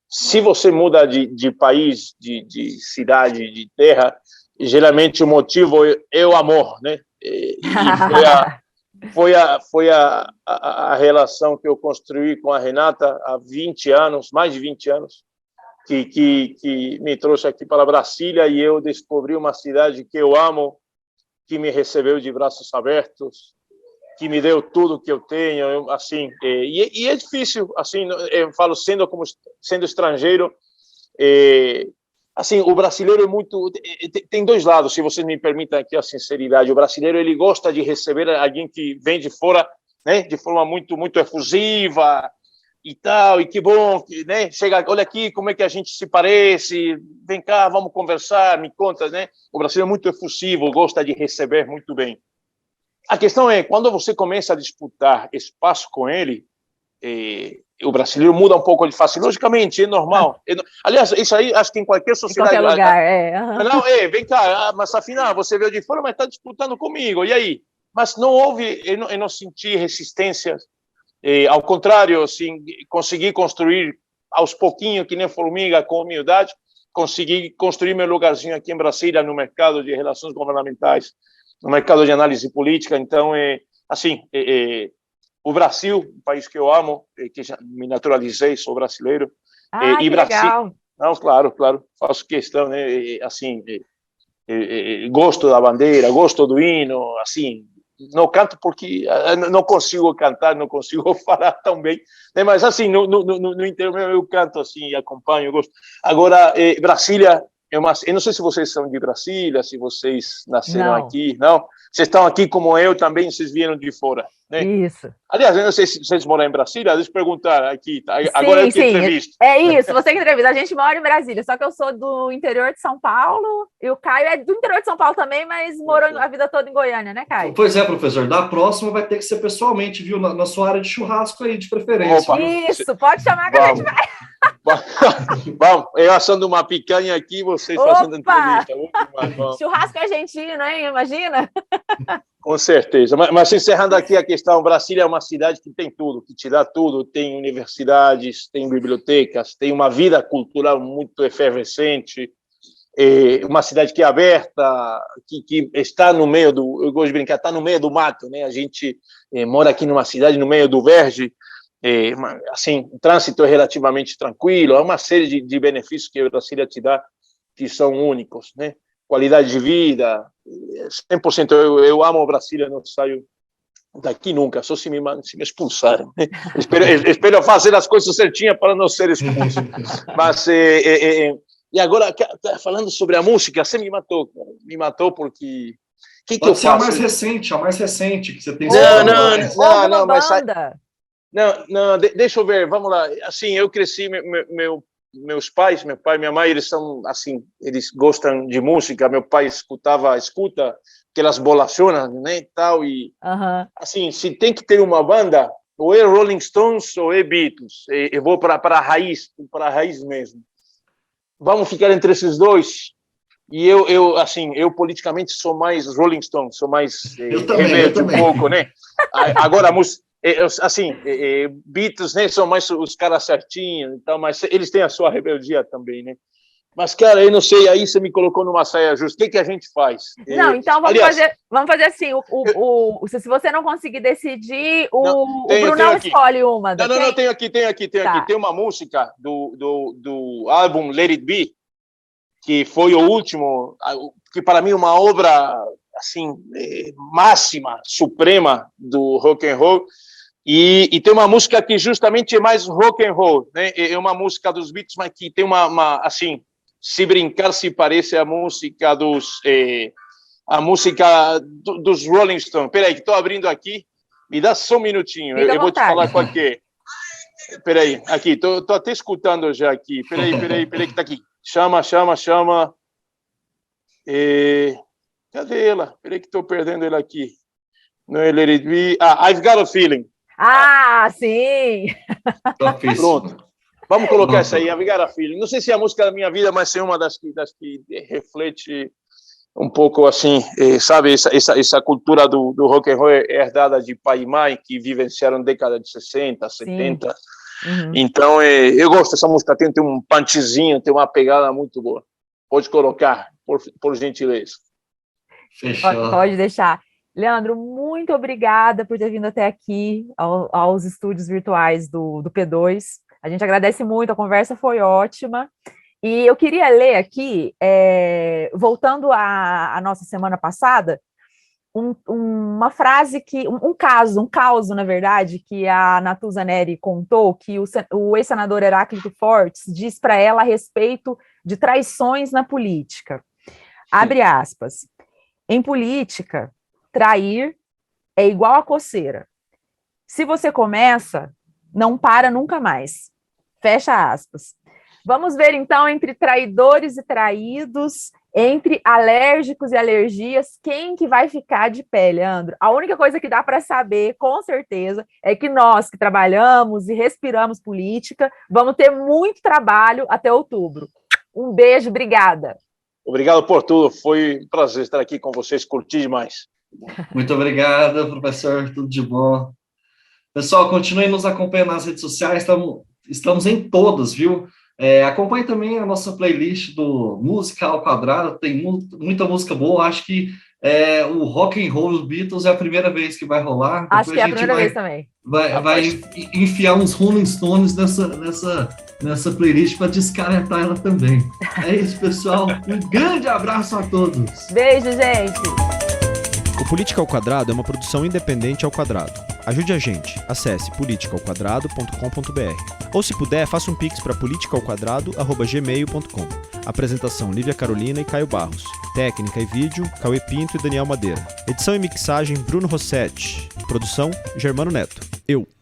se você muda de país, de cidade, de terra, geralmente o motivo é o amor, né? E foi a relação que eu construí com a Renata há 20 anos, mais de 20 anos, que me trouxe aqui para Brasília, e eu descobri uma cidade que eu amo, que me recebeu de braços abertos, que me deu tudo que eu tenho, assim, e é difícil, assim, eu falo sendo estrangeiro, assim, o brasileiro é muito, tem dois lados, se vocês me permitem aqui a sinceridade. O brasileiro, ele gosta de receber alguém que vem de fora, né, de forma muito muito efusiva e tal, e que bom, né, chega, olha aqui como é que a gente se parece, vem cá, vamos conversar, me conta, né? O brasileiro é muito efusivo, gosta de receber muito bem. A questão é, quando você começa a disputar espaço com ele, o brasileiro muda um pouco de face. Logicamente, é normal. Aliás, isso aí, acho que em qualquer sociedade... Em qualquer lugar, Não, vem cá, mas afinal, você veio de fora, mas está disputando comigo, e aí? Mas não houve, eu não senti resistência. Ao contrário, assim, consegui construir aos pouquinhos, que nem formiga, com humildade, consegui construir meu lugarzinho aqui em Brasília, no mercado de relações governamentais, no mercado de análise política. Então, assim, o Brasil, um país que eu amo, que já me naturalizei, sou brasileiro. Que legal. Não, claro, faço questão, né? Assim, gosto da bandeira, gosto do hino, assim, não canto porque não consigo cantar, não consigo falar tão bem, né? Mas assim, no interior eu canto assim, acompanho, eu gosto. Agora, Brasília eu não sei se vocês são de Brasília, se vocês nasceram aqui, não? Vocês estão aqui como eu também, vocês vieram de fora, né? Isso. Aliás, eu não sei se vocês moram em Brasília, deixa eu perguntar aqui, tá? Agora eu te entrevisto. É isso, você que entrevista. A gente mora em Brasília, só que eu sou do interior de São Paulo, e o Caio é do interior de São Paulo também, mas morou a vida toda em Goiânia, né, Caio? Pois é, professor, da próxima vai ter que ser pessoalmente, viu? Na sua área de churrasco aí, de preferência. Opa, isso, pode chamar que a gente vai. Vamos, eu assando uma picanha aqui, vocês fazendo entrevista. Churrasco argentino, hein? Imagina? Com certeza. Mas encerrando aqui a questão, Brasília é uma cidade que tem tudo, que te dá tudo. Tem universidades, tem bibliotecas, tem uma vida cultural muito efervescente, uma cidade que é aberta, que está no meio do... Eu gosto de brincar, está no meio do mato, né? A gente mora aqui numa cidade no meio do verde. Assim, o trânsito é relativamente tranquilo, há uma série de benefícios que a Brasília te dá que são únicos, né? Qualidade de vida, 100%. Eu amo Brasília, não saio daqui nunca, só se me expulsarem, né? Espero fazer as coisas certinhas para não ser expulso. Mas, e agora, falando sobre a música, você me matou porque... que eu faço? A mais recente que você tem. Não, mas... Não, deixa eu ver, vamos lá. Assim, eu cresci, meus pais, meu pai e minha mãe, eles são assim, eles gostam de música. Meu pai escuta aquelas bolachonas, né, e tal, e assim, se tem que ter uma banda, ou é Rolling Stones ou é Beatles. Eu vou para a raiz mesmo. Vamos ficar entre esses dois. E eu assim, eu politicamente sou mais Rolling Stones, sou mais rebelde um pouco, né? Agora a música assim, Beatles, né, são mais os caras certinhos, então, mas eles têm a sua rebeldia também, né? Mas, cara, eu não sei, aí você me colocou numa saia justa. O que a gente faz? Não, então vamos fazer assim, se você não conseguir decidir, o Brunão escolhe uma. Não, tem aqui. Tem uma música do álbum Let It Be, que foi o último, que para mim é uma obra assim, máxima, suprema do rock and roll. E tem uma música que justamente é mais rock and roll, né? É uma música dos Beatles, mas que tem uma assim, se brincar, se parece a música dos Rolling Stones. Peraí, que estou abrindo aqui. Me dá só um minutinho. Eu vou te falar qual que é. Peraí, aqui, tô até escutando já aqui. Peraí, que tá aqui. Chama. Cadê ela? Peraí que estou perdendo ela aqui. Não é Let It Be. I've Got a Feeling. Sim! Pronto. Vamos colocar essa aí, Obrigada, Filho. Não sei se é a música da minha vida, mas é uma das que reflete um pouco assim, sabe, essa cultura do rock and roll herdada de pai e mãe que vivenciaram década de 60, 70. Uhum. Então, eu gosto dessa música, tem um punchzinho, tem uma pegada muito boa. Pode colocar, por gentileza. Fechou. Pode deixar. Leandro, muito obrigada por ter vindo até aqui, aos estúdios virtuais do P2. A gente agradece muito, a conversa foi ótima. E eu queria ler aqui, voltando à nossa semana passada, uma frase um caso, na verdade, que a Natuza Neri contou, que o ex-senador Heráclito Fortes diz para ela a respeito de traições na política. Abre aspas. Em política, trair é igual a coceira. Se você começa, não para nunca mais. Fecha aspas. Vamos ver, então, entre traidores e traídos, entre alérgicos e alergias, quem que vai ficar de pé, Leandro? A única coisa que dá para saber, com certeza, é que nós que trabalhamos e respiramos política, vamos ter muito trabalho até outubro. Um beijo, obrigada. Obrigado por tudo, foi um prazer estar aqui com vocês, curti demais. Muito obrigado, professor, tudo de bom. Pessoal, continuem nos acompanhando nas redes sociais, estamos em todas, viu? Acompanhe também a nossa playlist do Música ao Quadrado, tem muita música boa, acho que o Rock and Roll dos Beatles é a primeira vez que vai rolar. Acho que é a primeira vez também. Vai enfiar uns Rolling Stones nessa playlist para descaretar ela também. É isso, pessoal. Um grande abraço a todos. Beijo, gente. O Política ao Quadrado é uma produção independente ao quadrado. Ajude a gente. Acesse politicaoquadrado.com.br. Ou, se puder, faça um pix para politicaoquadrado@gmail.com. Apresentação: Lívia Carolina e Caio Barros. Técnica e vídeo: Cauê Pinto e Daniel Madeira. Edição e mixagem: Bruno Rossetti. Produção: Germano Neto. Eu.